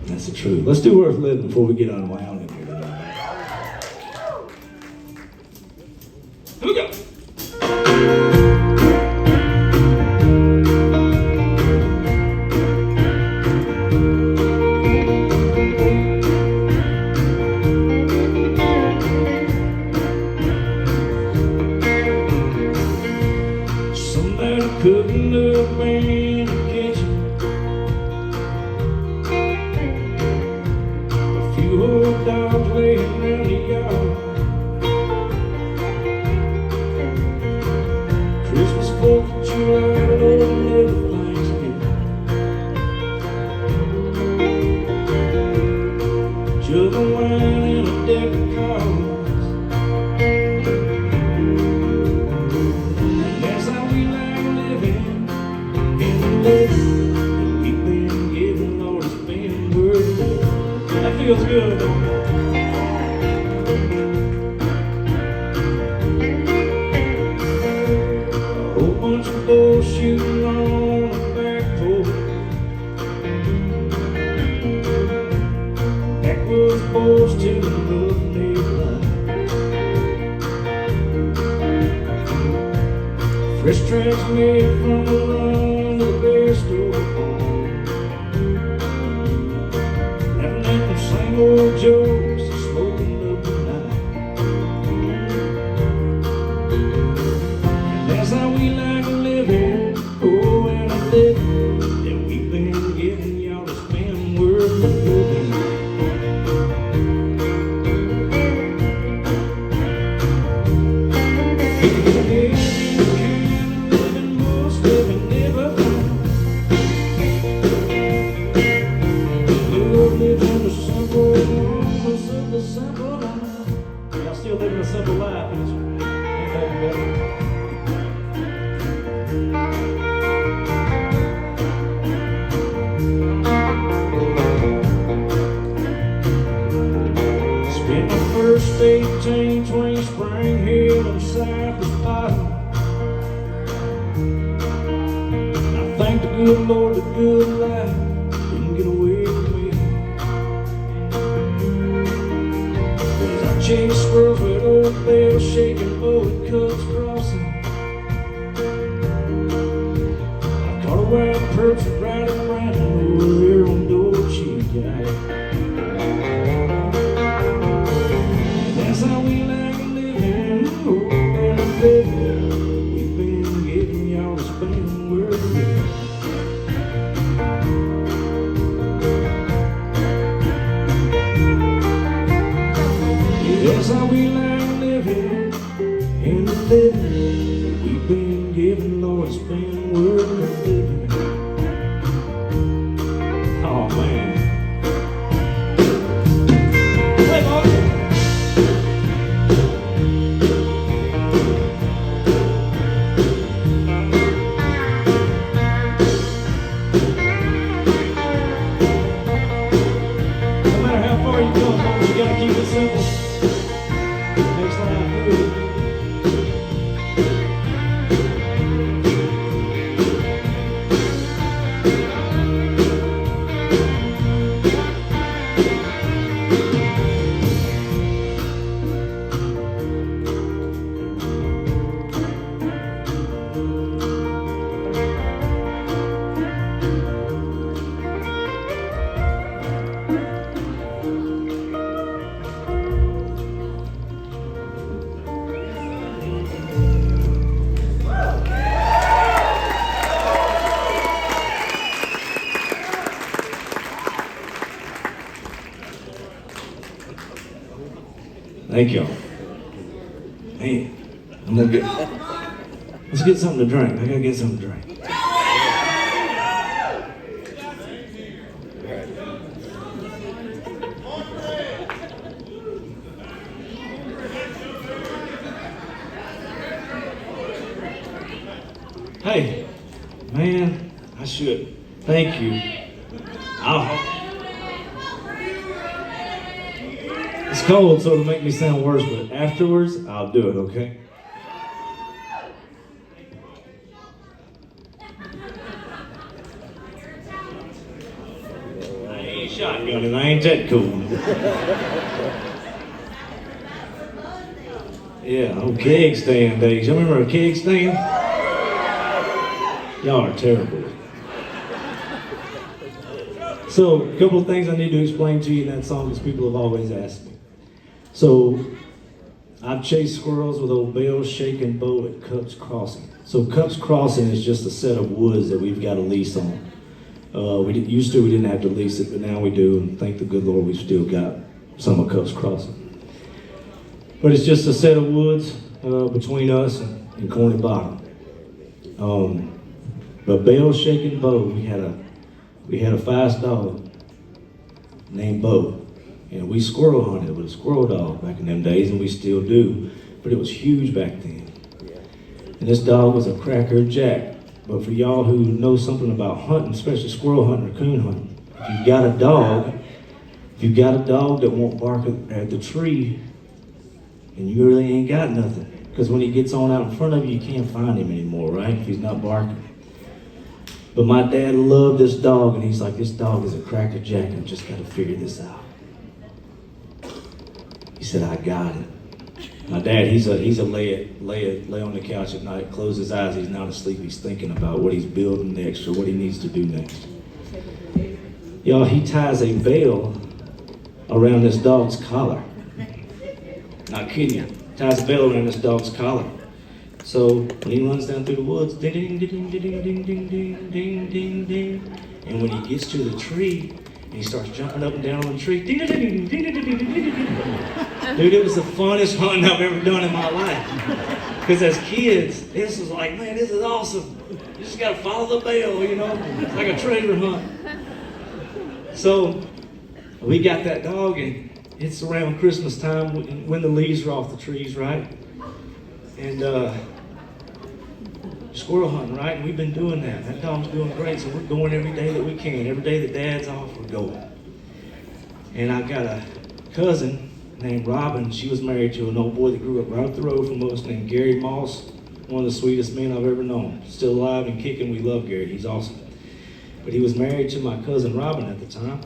That's the truth. Let's do Worth Living before we get unwound in here tonight. Here we go. Somebody cooking up in the kitchen, a few old dogs laying around the yard, Christmas, 4th of July, Lord, never Thanksgiving, jug of wine and a deck of cards. We've been giving, Lord, it's been worth it. That feels good, don't it? A whole bunch of boys shooting on the back porch. Backwoods boys till the love they fly. Fresh tracks made from the run to the bear store. Laughing at the same old jokes and smoking up the night. And that's how we like living. Oh, and I live that we've been giving y'all. It's been worth living. Y'all still living a simple life. Ain't nothing better. Spent my first 18 between Spring Hill and Cypress Bottom. I thank the good Lord the good life didn't get away from me. Chased squirrels with old bells shaking, bullet cuts crossing. I caught a wild perch right around over there on Dorchie, guy. That's how we like living. Oh, and I'm living. We've been giving y'all this been worth it. That's how we like living, and the living we've been giving, Lord, it's been worth living. Oh man, Thank y'all. Man, I'm gonna get. Let's get something to drink. I gotta get something to drink. Hey, man, I should. Thank you. It's cold, so it'll make me sound worse, but afterwards, I'll do it, okay? I ain't shotgunning, I ain't that cool. Yeah, old keg stand days. Y'all remember a keg stand? Y'all are terrible. So, a couple of things I need to explain to you in that song because people have always asked me. So, I've chased squirrels with old bales, shaking bow at Cups Crossing. So, Cups Crossing is just a set of woods that we've got a lease on. We didn't have to lease it, but now we do, and thank the good Lord we've still got some of Cups Crossing. But it's just a set of woods between us and Corny Bottom. But bales, shaking bow, we had a fast dog named Bo. And we squirrel hunted with a squirrel dog back in them days, and we still do. But it was huge back then. And this dog was a cracker jack. But for y'all who know something about hunting, especially squirrel hunting or coon hunting, if you've got a dog that won't bark at the tree, and you really ain't got nothing. Because when he gets on out in front of you, you can't find him anymore, right? If he's not barking. But my dad loved this dog, and he's like, this dog is a cracker jack, and I've just got to figure this out. He said, I got it. My dad, he's a lay on the couch at night, close his eyes, he's not asleep, he's thinking about what he's building next or what he needs to do next. Y'all, he ties a bale around this dog's collar. Not kidding you. Ties a bale around this dog's collar. So when he runs down through the woods, ding, ding, ding, ding, ding, ding, ding, ding, ding, ding. And when he gets to the tree, and he starts jumping up and down on the tree, ding, ding, ding, ding, ding, ding, ding, ding, ding. Dude, it was the funnest hunting I've ever done in my life. Because as kids, this was like, man, this is awesome. You just gotta follow the bale, you know? It's like a treasure hunt. So we got that dog, and it's around Christmas time when the leaves are off the trees, right? And squirrel hunting, right? And we've been doing that. That dog's doing great, so we're going every day that we can. Every day that Dad's off, we're going. And I got a cousin named Robin. She was married to an old boy that grew up right up the road from us named Gary Moss, one of the sweetest men I've ever known. Still alive and kicking. We love Gary. He's awesome. But he was married to my cousin Robin at the time.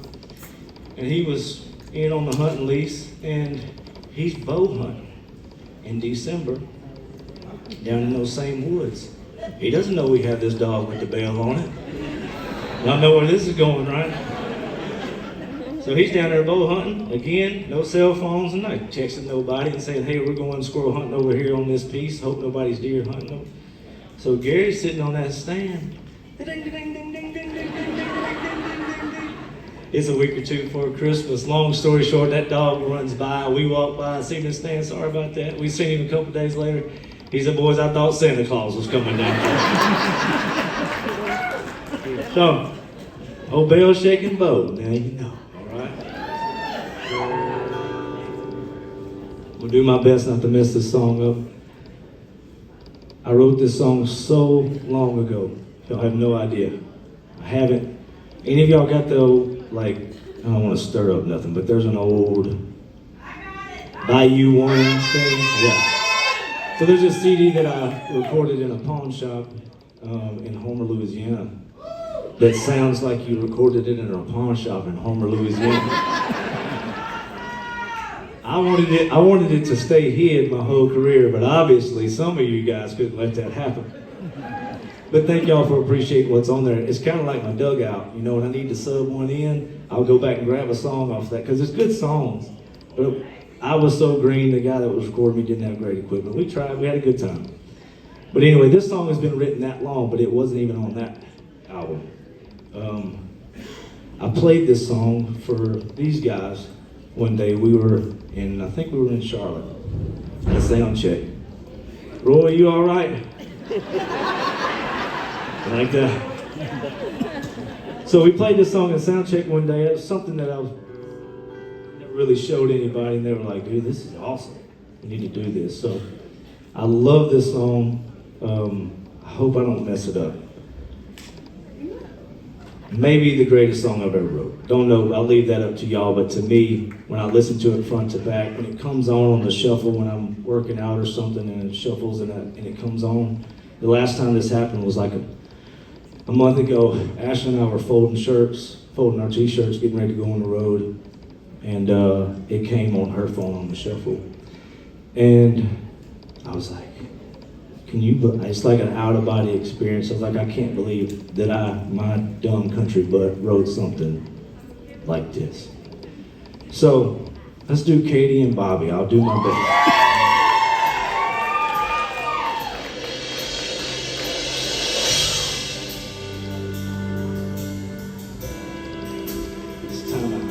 And he was in on the hunting lease, and he's bow hunting in December down in those same woods. He doesn't know we have this dog with the bale on it. Y'all know where this is going, right? So he's down there bow hunting. Again, no cell phones, and not texting nobody and saying, hey, we're going squirrel hunting over here on this piece. Hope nobody's deer hunting them. So Gary's sitting on that stand. It's a week or two before Christmas. Long story short, that dog runs by. We walk by and see him stand. Sorry about that. We seen him a couple days later. He said, boys, I thought Santa Claus was coming down. So, old bale shaking bow. Now you know. I'll do my best not to mess this song up. I wrote this song so long ago. Y'all have no idea. I haven't. Any of y'all got the old, like, I don't want to stir up nothing, but there's an old Bayou One thing? Yeah. So there's a CD that I recorded in a pawn shop in Homer, Louisiana that sounds like you recorded it in a pawn shop in Homer, Louisiana. I wanted it to stay hid my whole career, but obviously some of you guys couldn't let that happen. But thank y'all for appreciating what's on there. It's kind of like my dugout. You know, when I need to sub one in, I'll go back and grab a song off that, because it's good songs. But I was so green, the guy that was recording me didn't have great equipment. We tried, we had a good time. But anyway, this song has been written that long, but it wasn't even on that album. I played this song for these guys one day. I think we were in Charlotte, at a sound check. Roy, you all right? Like that. So we played this song at sound check one day. It was something that I never really showed anybody, and they were like, dude, this is awesome. We need to do this. So I love this song. I hope I don't mess it up. Maybe the greatest song I've ever wrote. Don't know, I'll leave that up to y'all, but to me, when I listen to it front to back, when it comes on the shuffle when I'm working out or something and it shuffles and it comes on, the last time this happened was like a month ago. Ashley and I were folding our t-shirts, getting ready to go on the road, and it came on her phone on the shuffle. And I was like, it's like an out-of-body experience. I was like, I can't believe that my dumb country butt wrote something like this. So let's do Katie and Bobby. I'll do my best. It's time out.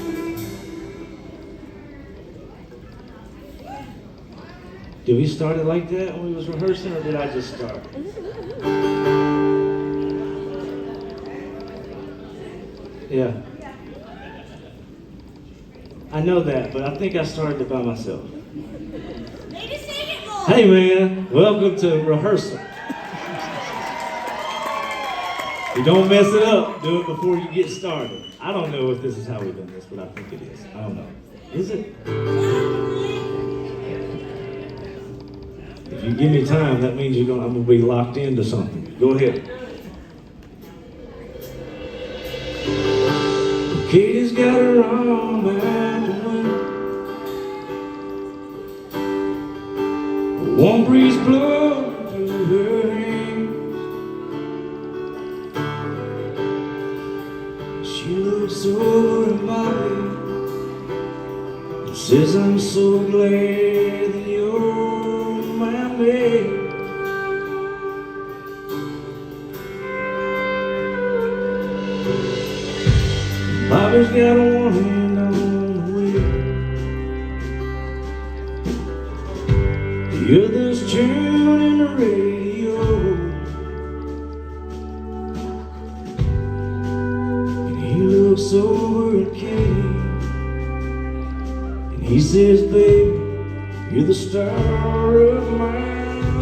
Did we start it like that when we was rehearsing, or did I just start? Yeah. I know that, but I think I started it by myself. Hey man, welcome to rehearsal. You don't mess it up, do it before you get started. I don't know if this is how we've done this, but I think it is. I don't know. Is it? If you give me time, that means I'm gonna be locked into something. Go ahead. Katie's got her arm out the window. Warm breeze blowing through her hair. She looks over at Bobby and says, I'm so glad that you're my man. Bobby's got one hand on the wheel, the other's tuning the radio, and he looks over at Katie and he says, baby, you're the star of my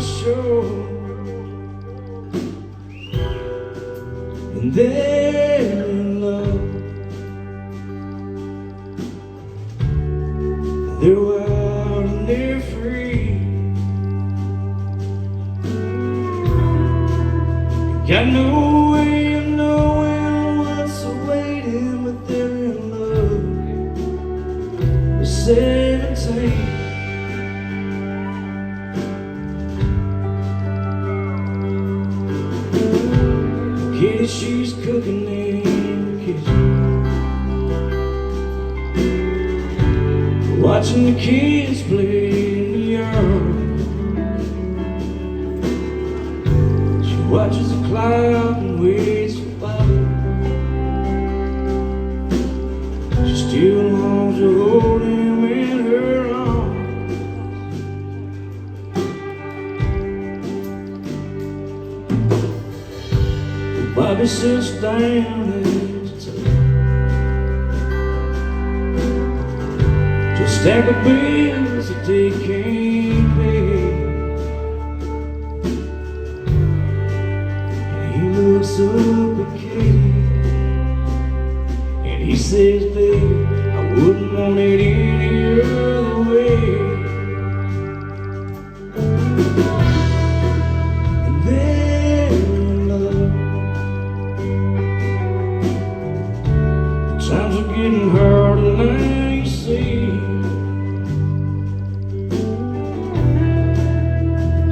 show. And they're in love. They're wild and they're free. Got no way of knowing what's awaiting, but they're in love. They're 17. Katie, she's cooking in the kitchen, watching the kids play in the yard. She watches the cloud and waits for Bobby. She still longs to hold him in her arms. Bobby sits down at the table, just stack of bills that they can't pay. And he looks up at Katie and he says, baby, I wouldn't want it any other way. And they're in love. Times are getting harder now, you see.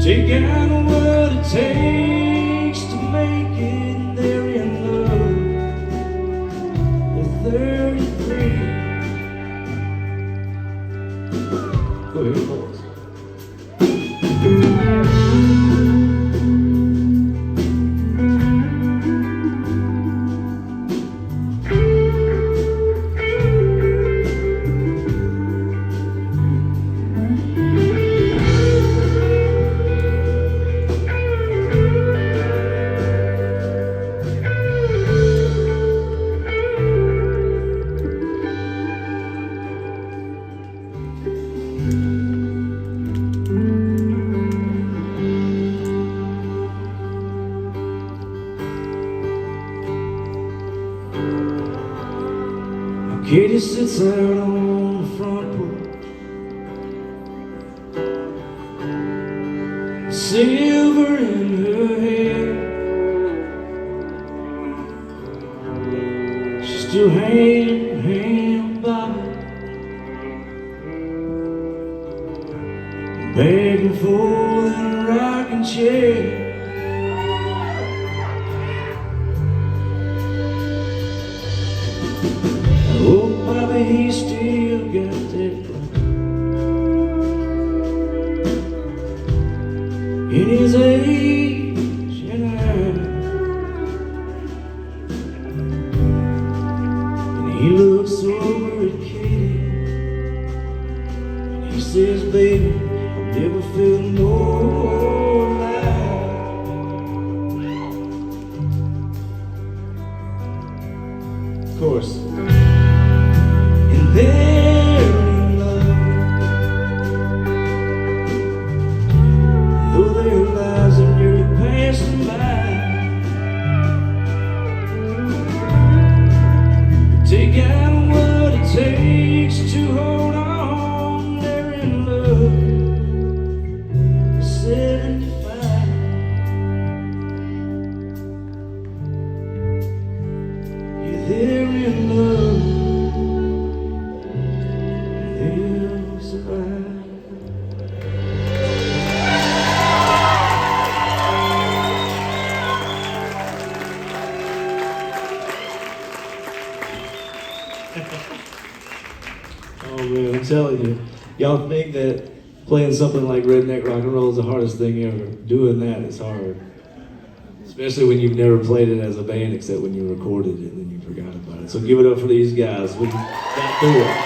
Take out what it takes to make it, and they're in love. They're 33. Go ahead, boys. Katie sits out on the front porch, silver in her hair. She's still hanging by me, begging for that rocking chair. Oh, Bobby, he still got that fun in his age and he looks over at Katie and he says, baby, I've never felt more alive. Of course. And they're in love, though their lives are nearly passing by. Take out what it takes to hold on. They're in love at 75. Yeah, they're in love. They'll survive. Oh man, I'm telling you, y'all think that playing something like redneck rock and roll is the hardest thing ever. Doing that is hard. Especially when you've never played it as a band except when you recorded it and then you forgot about it. So give it up for these guys. We got through it.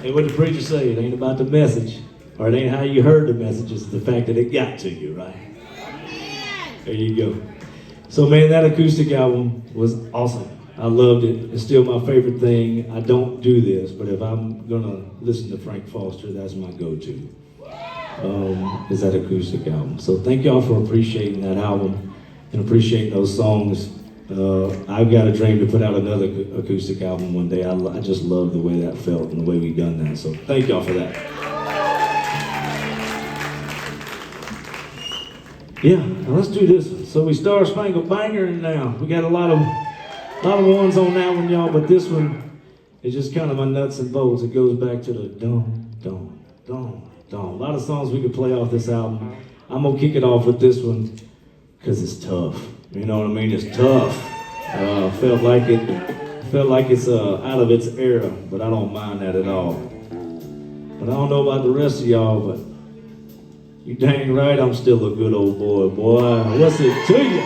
And what the preacher say, it ain't about the message, or it ain't how you heard the message, it's the fact that it got to you, right? There you go. So man, that acoustic album was awesome. I loved it. It's still my favorite thing. I don't do this, but if I'm gonna listen to Frank Foster, that's my go-to. Is that acoustic album. So thank y'all for appreciating that album and appreciating those songs. I've got a dream to put out another acoustic album one day. I just love the way that felt and the way we've done that. So thank y'all for that. Yeah, now let's do this. So we Star Spangled Banger, and now we got a lot of ones on that one, y'all. But this one is just kind of my nuts and bolts. It goes back to the dum dum dum dum. A lot of songs we could play off this album. I'm gonna kick it off with this one because it's tough. You know what I mean? It's tough. Felt like it's out of its era, but I don't mind that at all. But I don't know about the rest of y'all, but you dang right I'm still a good old boy. Boy, what's it to you?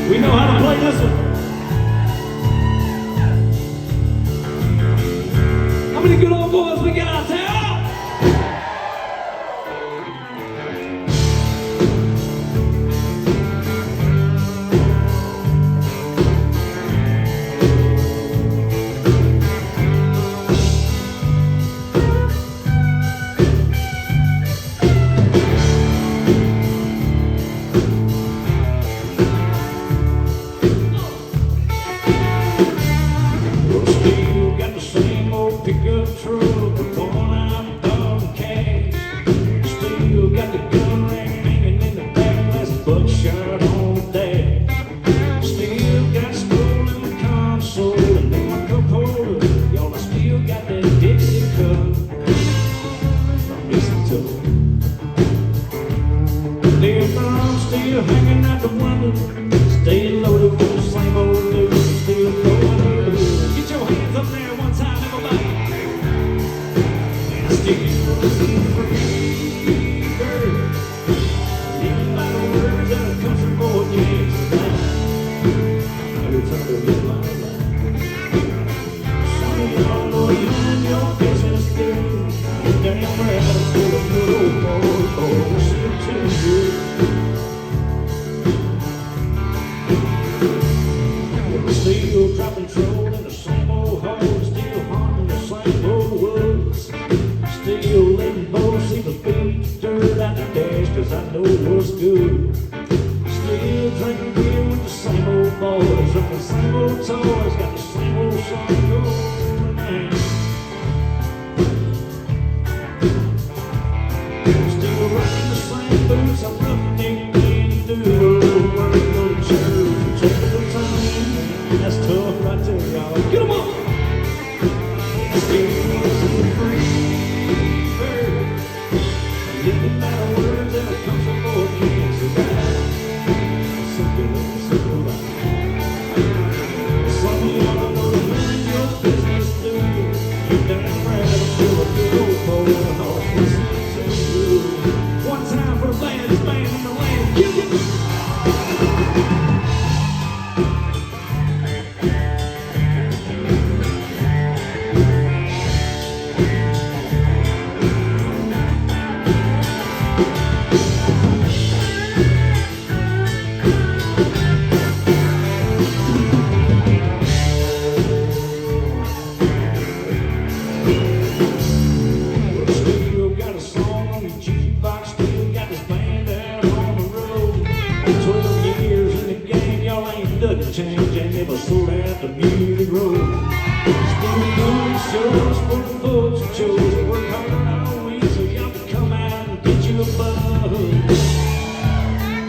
We know how to play this one. How many good old boys we got out there? Pickup truck, the one I'm dog cash. Still got the gun hanging in the back, that's buckshot on the dash. Still got stolen console and then my cup holder. Y'all, I still got that Dixie cup from mistletoe. If I'm still hanging out the window, stay loaded with the same old news, still going good. Get your hands up there one time, everybody. Damn well, still a good old boy, oh, still too good. stirred out the dash, cause I know what's good. Still drinking beer with the same old boys, with the same old toys, got the same old song going. Still rocking the same boots, I'm roughing it through the little world, go to church, take a little time. That's tough right there, y'all. Get 'em up! Still a free bird, living by the words that come from old kids who died. Simple, simple life. Some of y'all know to mind your business, do you? You damn right, I'm still a good old boy, I'm listening to you. One time for the baddest band in the land, give it! Still got a song on the jukebox, still got this band out on the road. 12 years in the game, y'all ain't nothing changed, ain't never sold out the music road. Still doing shows for the folks who chose to work hard all week, so y'all can come out and get you a buzz.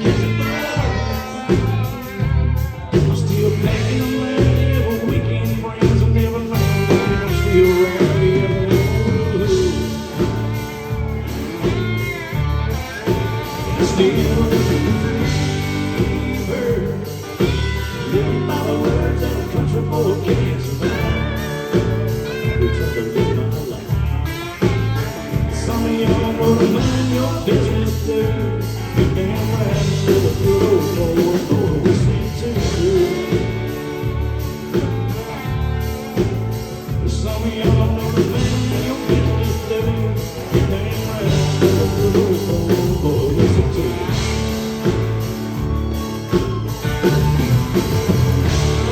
Catch a buzz. I'm still packing them out every weekend, friends will never know. I'm still around here. Still bird, living by the words that a country boy can't survive. We try to live my life. Some of y'all know to mind your business too. You damn right, I'm still a good old boy, going to listen to you. Some of y'all know to mind your business too. You damn right, I'm still a good old boy, going to listen to you.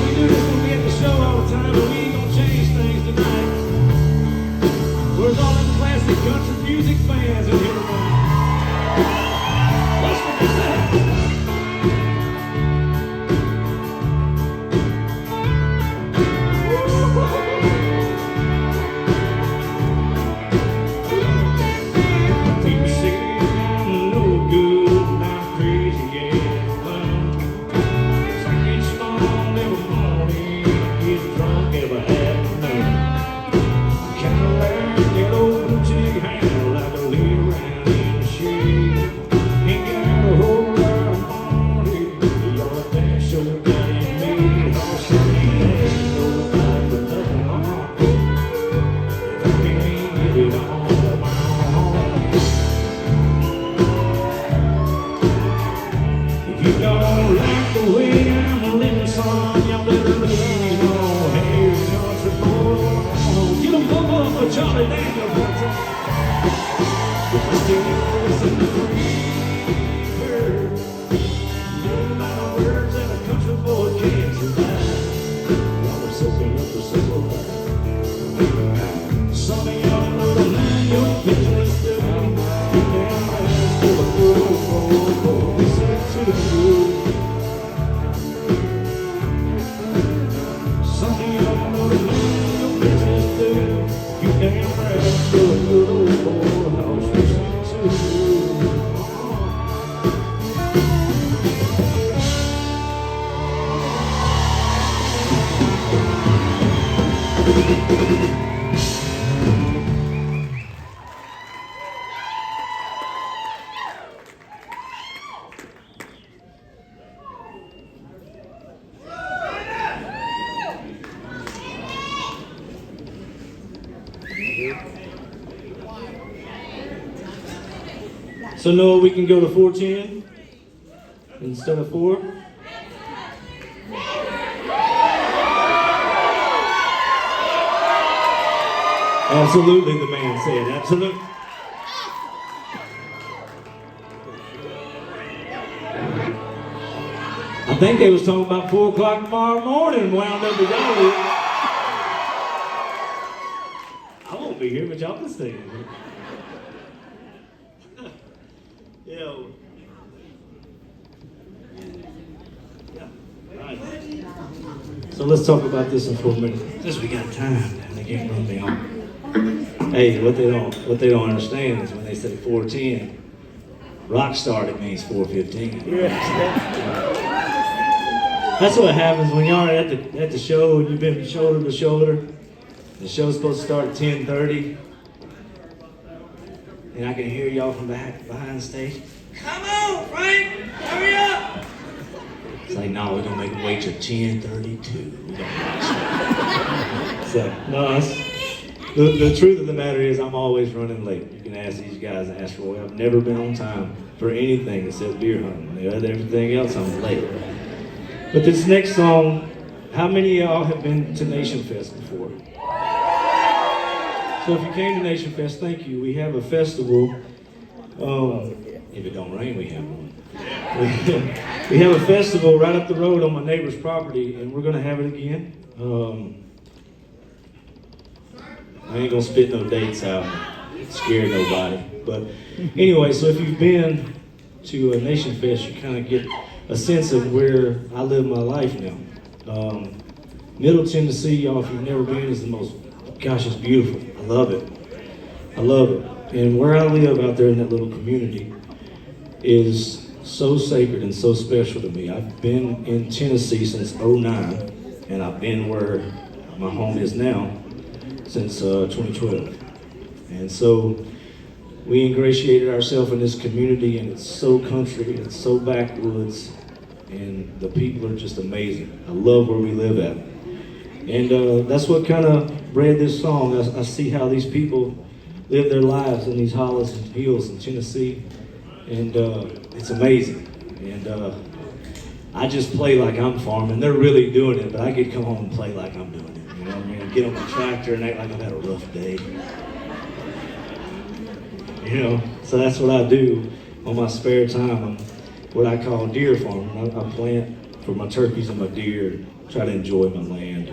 We do this when we at the show all the time, but we ain't gonna change things tonight. Where's all them classic country music fans in here tonight? What's for this? People say I'm no good and I'm crazy, yeah. Well, I get stoned every morning, get drunk every afternoon. Kinda like that old boutique handle I can lay around in the shade. Ain't got a whole lot of money, y'all a damn sure got it made. I'm saying ain't nobody for nothing, if I can't get it on my own. If you don't like the way I'm living, son, y'all better leave on. Hey, country boy, get 'em up for Charlie Daniels one time. If I still listen to free bird, living by the words that a country boy can't survive. Y'all are soaking up the simple life. Some of y'all know to mind your business too. You damn right, I'm still a good old boy, listen to you. Some of y'all know to mind your business too. You damn right, I'm still a good old boy, I was listening to you. So Noah, we can go to 410 instead of 4? Absolutely, the man said. Absolutely. I think they was talking about 4 o'clock tomorrow morning and wound up with y'all. I won't be here, but y'all can stay. Yeah. Right. So let's talk about this in 4 minutes. Since we got time, and they can't run me on. Hey, what they don't understand is when they say 410, rock start it means 415. That's what happens when y'all are at the show and you've been shoulder to shoulder. The show's supposed to start at 10:30. And I can hear y'all from behind the stage. Come on, Frank, hurry up! It's like, no, we're gonna make them wait till 10:32. We don't So, no, the truth of the matter is I'm always running late. You can ask these guys and ask Roy. I've never been on time for anything except deer hunting. Everything else, I'm late. But this next song, how many of y'all have been to Nation Fest before? So if you came to Nation Fest, thank you. We have a festival. If it don't rain, we have one. We have a festival right up the road on my neighbor's property, and we're gonna have it again. I ain't gonna spit no dates out and scare nobody. But anyway, so if you've been to a Nation Fest, you kind of get a sense of where I live my life now. Middle Tennessee, y'all, if you've never been, is the most, gosh, it's beautiful. I love it. I love it. And where I live out there in that little community is so sacred and so special to me. I've been in Tennessee since '09, and I've been where my home is now since 2012. And so we ingratiated ourselves in this community, and it's so country, it's so backwoods, and the people are just amazing. I love where we live at. And that's what kind of bred this song. I see how these people live their lives in these hollows and hills in Tennessee, and it's amazing. And I just play like I'm farming. They're really doing it, but I get to come home and play like I'm doing it. You know what I mean? Get on the tractor and act like I've had a rough day. You know, so that's what I do on my spare time. I'm what I call deer farming. I plant for my turkeys and my deer, try to enjoy my land,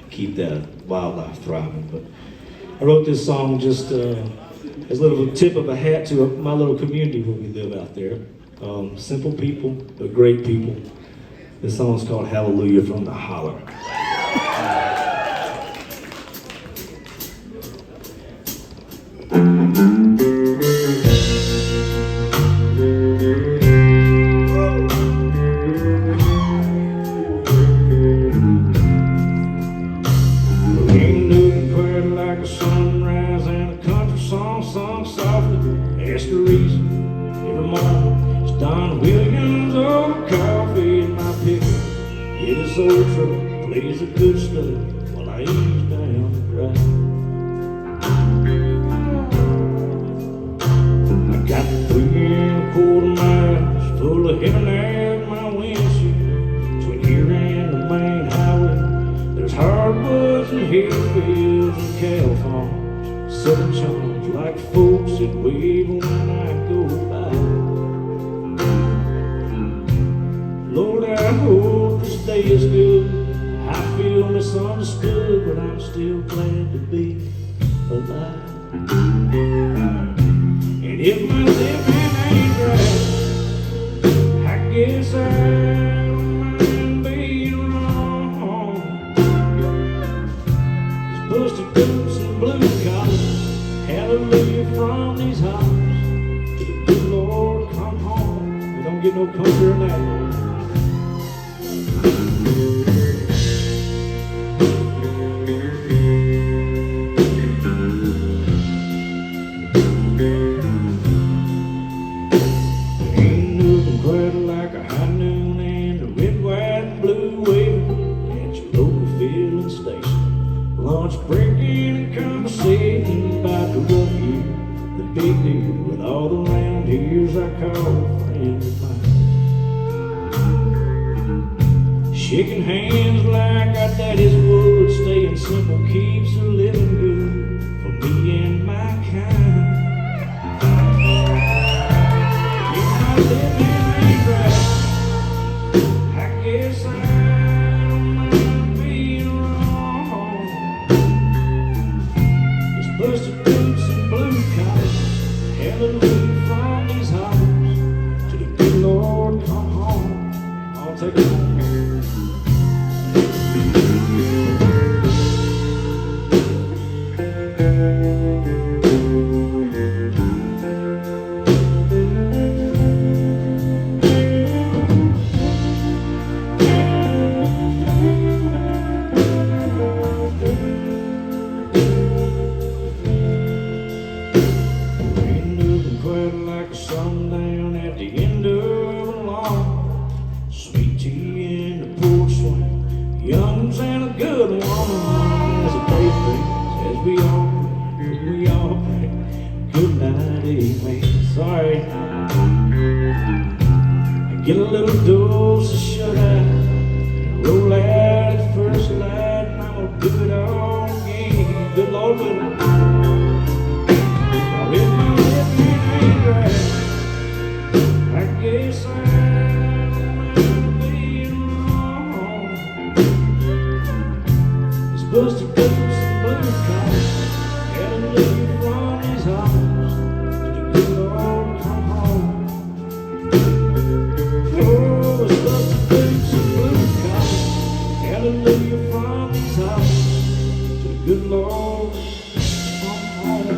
keep that wildlife thriving. But I wrote this song just as a little tip of a hat to my little community where we live out there. Simple people, but great people. This song's called Hallelujah from the Holler. Old truck plays a good stuff while I ease down the drive. I got 3.25 miles full of heaven air in my windshield. Between here and the main highway, there's hardwoods and hayfields and cattle farms, southern charms like folks that wave when I go by. Lord, I hope this day is good. I feel misunderstood, but I'm still glad to be alive. And if my living ain't right, I guess I don't mind being wrong. These busted boots and blue collars, hallelujah from these hollers. To the good Lord come home. We don't get no comfort in that. Breaking and conversating about the rough year, the big deer with all the round ears I call friends of mine. Shaking hands like our daddies would, staying simple keeps a living good for me and my kind. If my living ain't right, I guess busted boots and blue collars, hallelujah from these hollers. down at the end of the lawn. Sweet tea in the porch swing, young's and a good one. As the day fades, as we all pray, good night, amen. Sorry, I get a little dose of shut eye, roll out at the first light, and I'm gonna do it all again. Good Lord willing. If my living ain't right, I guess I'm being wrong. It's busted through some blue collar, had to leave from his house to the good Lord come home. Oh, it's busted through some blue collar, had to leave from his house to the good Lord come home.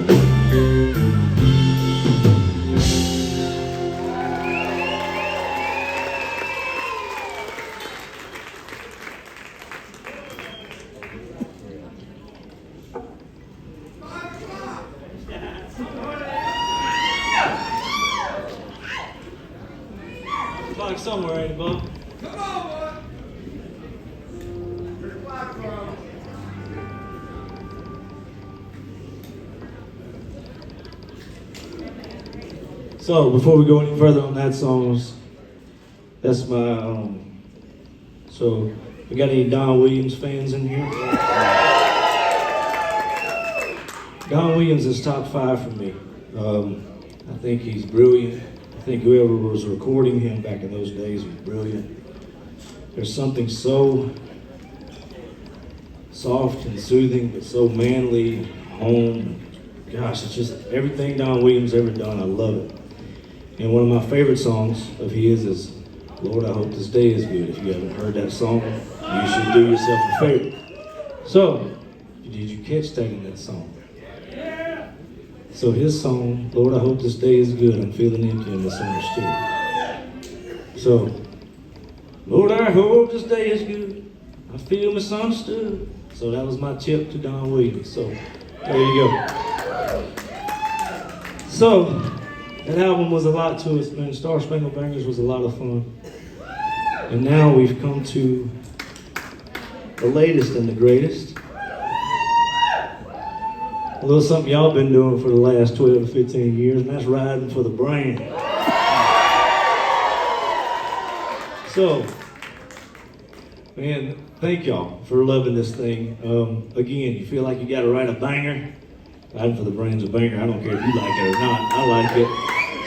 Like somewhere, ain't it, Bob? Come on, boy. Where's the flag from? So before we go any further on that songs, that's my so we got any Don Williams fans in here? Don Williams is top 5 for me. I think he's brilliant. I think whoever was recording him back in those days was brilliant. There's something so soft and soothing, but so manly, home. Gosh, it's just everything Don Williams ever done. I love it. And one of my favorite songs of his is Lord, I Hope This Day Is Good. If you haven't heard that song, you should do yourself a favor. So, did you catch that in that song? So his song, Lord, I Hope This Day Is Good, I'm feeling empty and misunderstood. So, Lord, I hope this day is good, I feel misunderstood. So that was my tip to Don Williams. So, there you go. So, that album was a lot to us, man. Star Spangled Bangers was a lot of fun. And now we've come to the latest and the greatest. A little something y'all been doing for the last 12 to 15 years, and that's riding for the brand. So, man, thank y'all for loving this thing. Again, you feel like you gotta write a banger. Riding for the Brand's a banger. I don't care if you like it or not. I like it.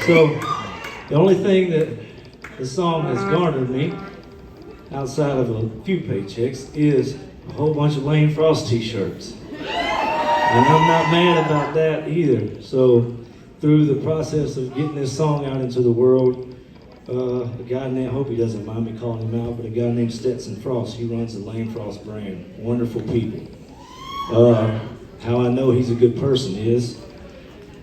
So, the only thing that the song has garnered me, outside of a few paychecks, is a whole bunch of Lane Frost t-shirts. And I'm not mad about that either. So, through the process of getting this song out into the world, a guy named, I hope he doesn't mind me calling him out, but a guy named Stetson Frost, he runs the Lane Frost brand. Wonderful people. How I know he's a good person is,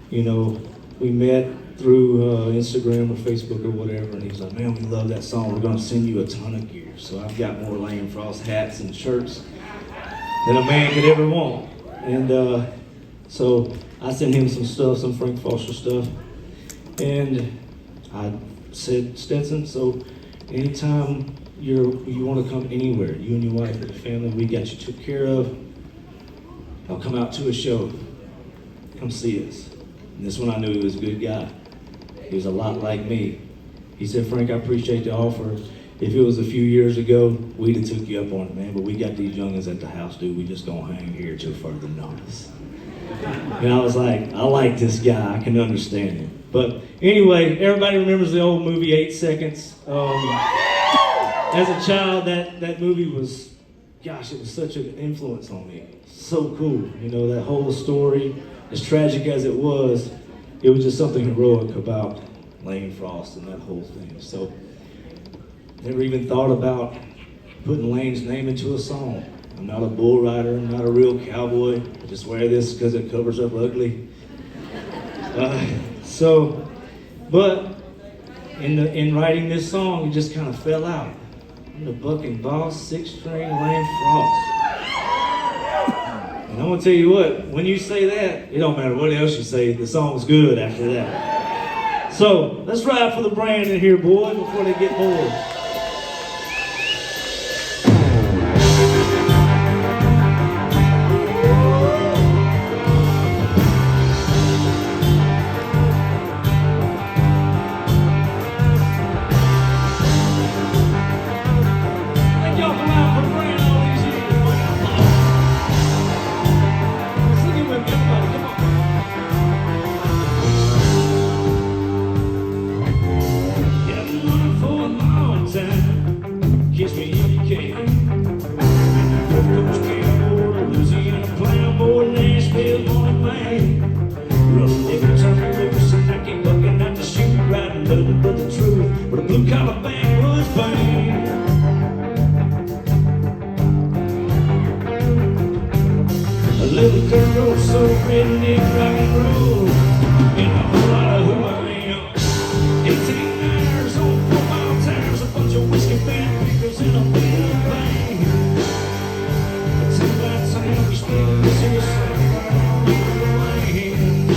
you know, we met through Instagram or Facebook or whatever, and he's like, man, we love that song. We're going to send you a ton of gear. So I've got more Lane Frost hats and shirts than a man could ever want. And so I sent him some stuff, some Frank Foster stuff. And I said, Stetson, so anytime you want to come anywhere, you and your wife or the family, we got you took care of. I'll come out to a show. Come see us. And this one I knew he was a good guy. He was a lot like me. He said, Frank, I appreciate the offer. If it was a few years ago, we'd have took you up on it, man. But we got these youngins at the house, dude. We just gonna hang here till further notice. And I was like, I like this guy. I can understand him. But anyway, everybody remembers the old movie 8 Seconds. As a child, that movie was, gosh, it was such an influence on me. So cool, you know, that whole story, as tragic as it was just something heroic about Lane Frost and that whole thing. So, never even thought about putting Lane's name into a song. I'm not a bull rider, I'm not a real cowboy. I just wear this because it covers up ugly. But in writing this song, it just kind of fell out. I'm the bucking boss, 6-string Lane Frost. And I'm gonna tell you what, when you say that, it don't matter what else you say, the song's good after that. So let's ride for the brand in here, boys, before they get bored. Thank y'all for riding for the brand all these years, man. Sing it with me, everybody, come on. Yeah, I've been running for a long time. Kiss me if you can. Gulf Coast cowboy, Louisiana plowboy, Nashville morning man. Rough nigga turned me loose and I keep looking at the shoe, riding nothing but the truth. With a blue collar backwoods band. A little girl so redneck rock and roll, and a whole lot of who I am. 18 hours on 4-mile tires, a bunch of whiskey band pickers in a big bang. It's in that town we spend this here summer on the land.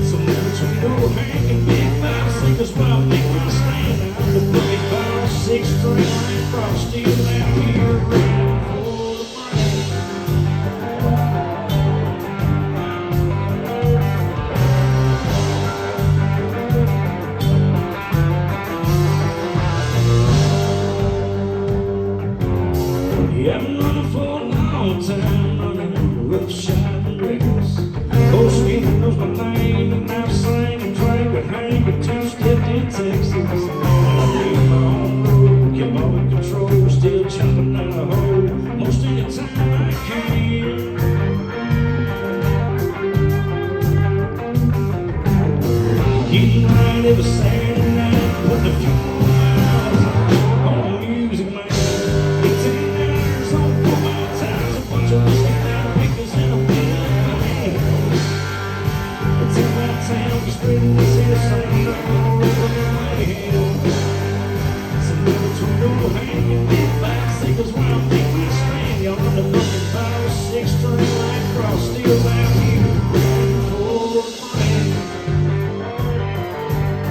Somewhere between old Hank and Big 5-6 where I make my stand. I'm the boogie bar, 6-string line cross, still out here riding for the brand. Yeah, I've been running for a long time, running rough shot and reckless. Old Skinny knows my name, and I've sang and drank with Hank and two-stepped in Texas. I made my own road, kept all in control, still jumping out a hole most any time I can. Getting right every Saturday night, putting a few miles on music, man. 18 hours on 4-mile tires, a bunch of whiskey down pickles in a big band. It's in that town, we spreading this here sound all over the land. Somewhere between old Hank and Big 5-6 where I make my stand. Y'all on the fucking power, 6-string line cross, still out here riding for the brand.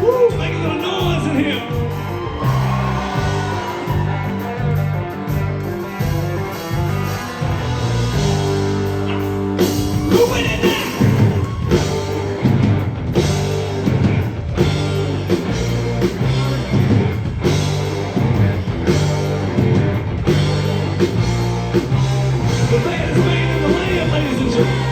Woo, make a little noise in here. Moving it now. The band is made in the land, ladies and gentlemen.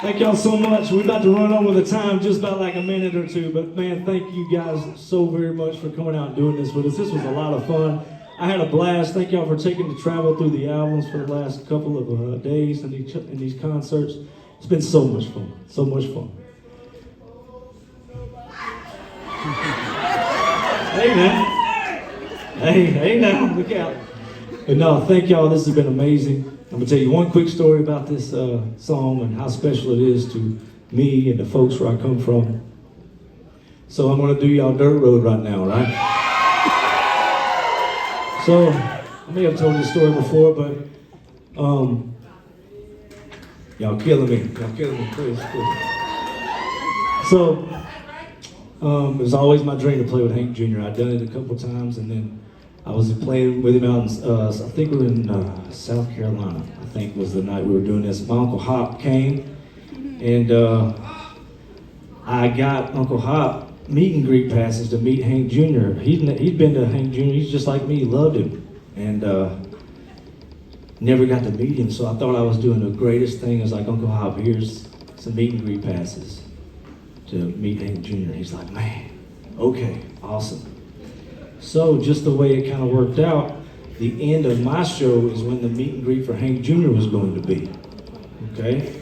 Thank y'all so much. We're about to run over the time just about like a minute or two, but man, thank you guys so very much for coming out and doing this with us. This was a lot of fun. I had a blast. Thank y'all for taking the travel through the albums for the last couple of days and these concerts. It's been so much fun. So much fun. Hey man. Hey now, look out. But no, thank y'all. This has been amazing. I'm gonna tell you one quick story about this song and how special it is to me and the folks where I come from. So I'm gonna do y'all Dirt Road right now, right? So I may have told this story before, but y'all killing me. Please. So it was always my dream to play with Hank Jr. I'd done it a couple times, and then I was playing with him out in, I think we were in South Carolina, I think was the night we were doing this. My Uncle Hop came, and I got Uncle Hop meet and greet passes to meet Hank Jr. He'd been to Hank Jr. He's just like me. He loved him, and never got to meet him. So I thought I was doing the greatest thing. I was like, Uncle Hop, here's some meet and greet passes to meet Hank Jr. He's like, man, okay, awesome. So just the way it kind of worked out, the end of my show is when the meet and greet for Hank Jr. was going to be. Okay?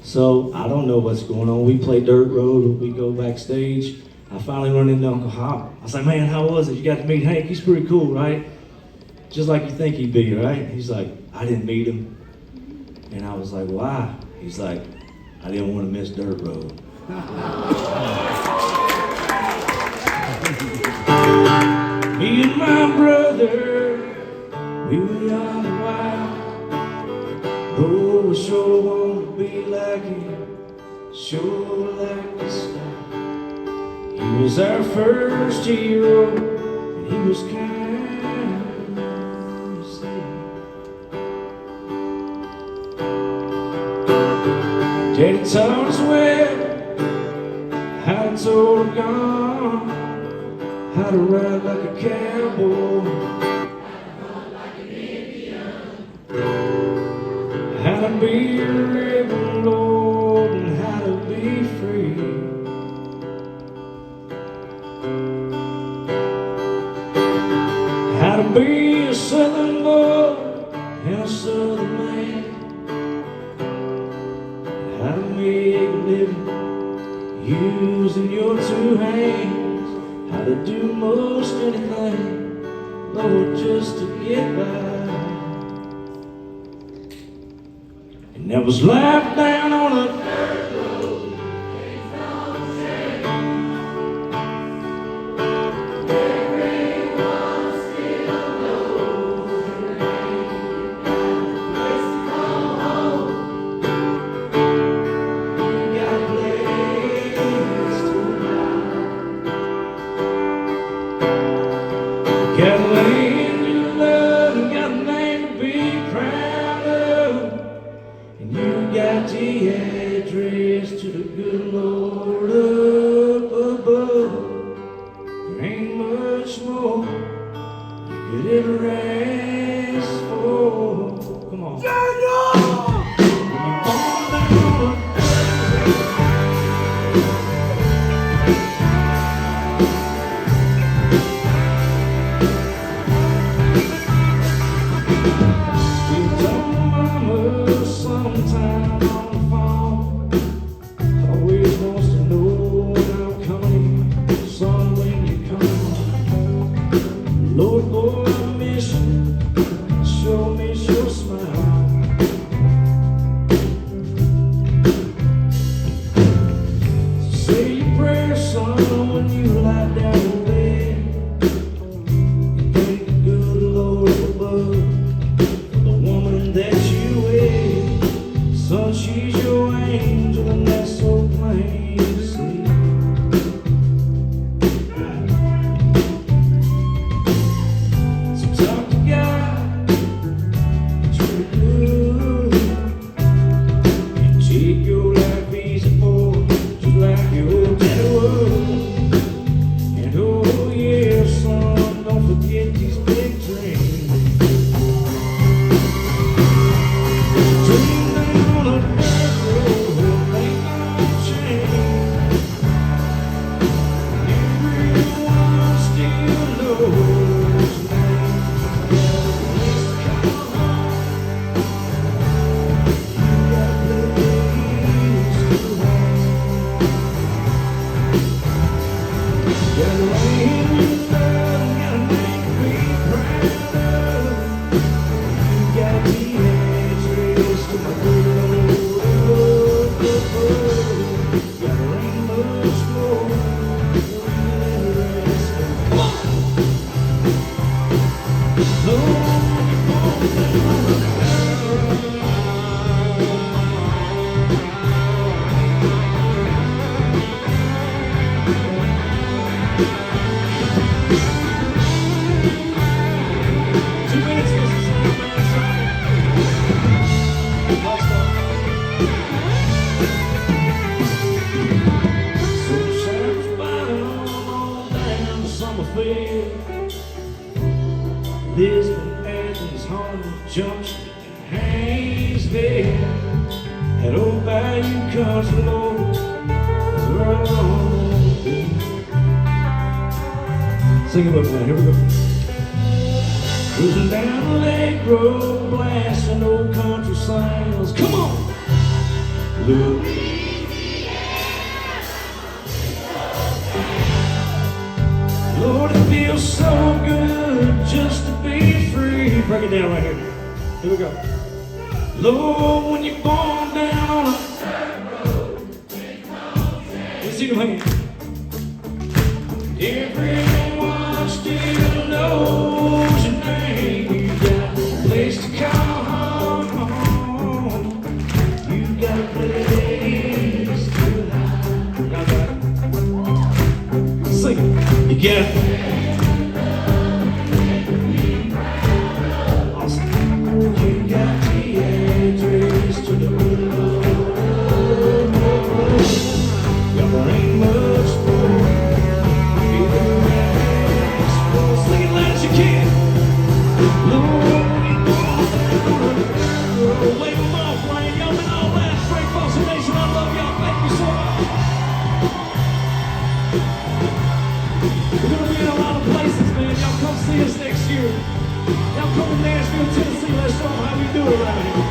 So I don't know what's going on. We play Dirt Road, we go backstage. I finally run into Uncle Hop. I was like, man, how was it? You got to meet Hank? He's pretty cool, right? Just like you think he'd be, right? He's like, I didn't meet him. And I was like, why? He's like, I didn't want to miss Dirt Road. Me and my brother, we were young and wild. Oh, we sure want to be like him, sure like the style. He was our first hero, and he was kind of sad. Daddy taught us well how to tote a gun, how to ride like a cowboy, how to be a rebel lord, and how to be free. How to be a southern boy and a southern man, how to make a living using your two hands, how to do most anything, Lord, just to get by. And there was life down on a dirt road. Everyone still knows your name. Place to call home. You got a place to hide. Got a land you love, and got a name to be proud of. And you got the address to the good Lord up above. There ain't much more you could ever ask for. Come on. When you fall down a you told mama sometime on the phone, always wants to know when I'm coming, son, when you come. Lord, Lord, I miss you, sure miss your smile. So say your prayers, son, when you lie down in bed, and thank the good Lord above. The woman that you with, son, she's your angel, and that's so plain to see. So talk to God, try to do, and take your life easy, boy, just like your daddy would. And oh yeah, son, don't forget these big dreams. Dream down a dirt road, they gon' change. Everyone still knows your name. Place to call home. You got place to hide. Got a land you love, got a name to be proud of. You got the address to my good Lord up above. Got a ain't much more you ever ask for. Lord, you won't never So shines by jumps and hangs there at old Bayou Country Road. Sing it with me now, here we go. Cruising down the lake road, blasting old country songs. Come on! Look. Lord, it feels so good just to be free. Break it down right here. Here we go. Lord, when you're born down on a let's see them hands. Everyone still knows your name. You got a place to call home. You got a place to hide. Y'all got it? Sing it. You got awesome. You got the address to the good Lord. Y'all ain't much more. Sing it loud as you can. Lord, wave them off, Wayne. Y'all been all that. Great Foster Nation, I love y'all. Thank you so much. We're gonna be in a lot of places, man. Y'all come see us next year. Y'all come to Nashville, Tennessee. Let's show them how we do it around here.